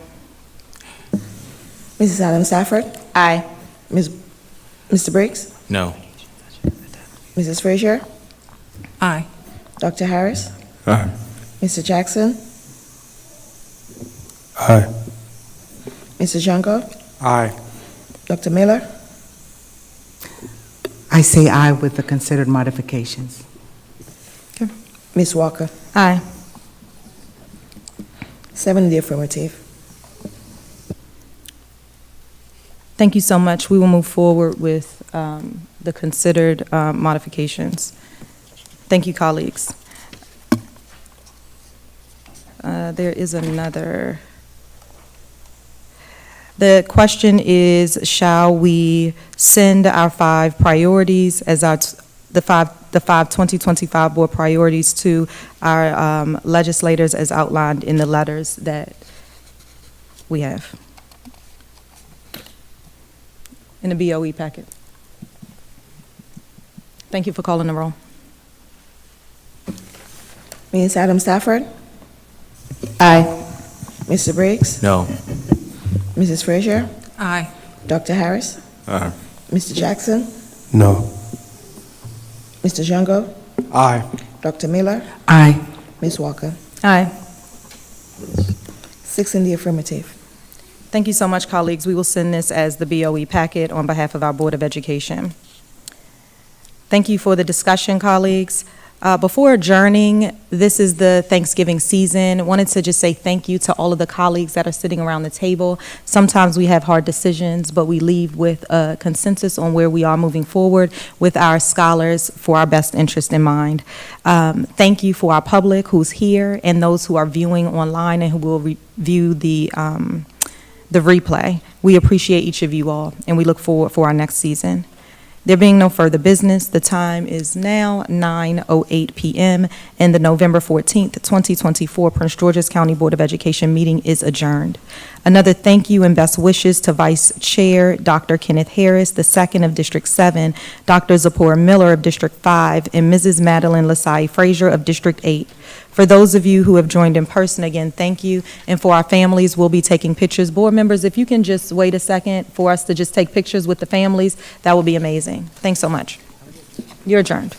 Mrs. Adams Stafford? Aye. Mr. Briggs? No. Mrs. Frazier? Aye. Dr. Harris? Aye. Mr. Jackson? Aye. Mr. Junko? Aye. Dr. Miller? I say aye with the considered modifications. Ms. Walker? Aye. 7 in the affirmative. Thank you so much. We will move forward with the considered modifications. Thank you, colleagues. There is another. The question is, shall we send our 5 priorities as the five 2025 board priorities to our legislators as outlined in the letters that we have in the BOE packet? Thank you for calling the roll. Ms. Adam Stafford? Aye. Mr. Briggs? No. Mrs. Frazier? Aye. Dr. Harris? Aye. Mr. Jackson? No. Mr. Jungo? Aye. Dr. Miller? Aye. Ms. Walker? Aye. 6 in the affirmative. Thank you so much, colleagues. We will send this as the BOE packet on behalf of our Board of Education. Thank you for the discussion, colleagues. Before adjourning, this is the Thanksgiving season. Wanted to just say thank you to all of the colleagues that are sitting around the table. Sometimes we have hard decisions, but we leave with a consensus on where we are moving forward with our scholars for our best interest in mind. Thank you for our public who's here and those who are viewing online and who will review the replay. We appreciate each of you all, and we look forward for our next season. There being no further business, the time is now 9:08 p.m. and the November 14th, 2024 Prince George's County Board of Education meeting is adjourned. Another thank you and best wishes to Vice Chair Dr. Kenneth Harris, the second of District 7, Dr. Zipporah Miller of District 5, and Mrs. Madeline Lasai Frazier of District 8. For those of you who have joined in person, again, thank you. And for our families, we'll be taking pictures. Board members, if you can just wait a second for us to just take pictures with the families, that would be amazing. Thanks so much. You're adjourned.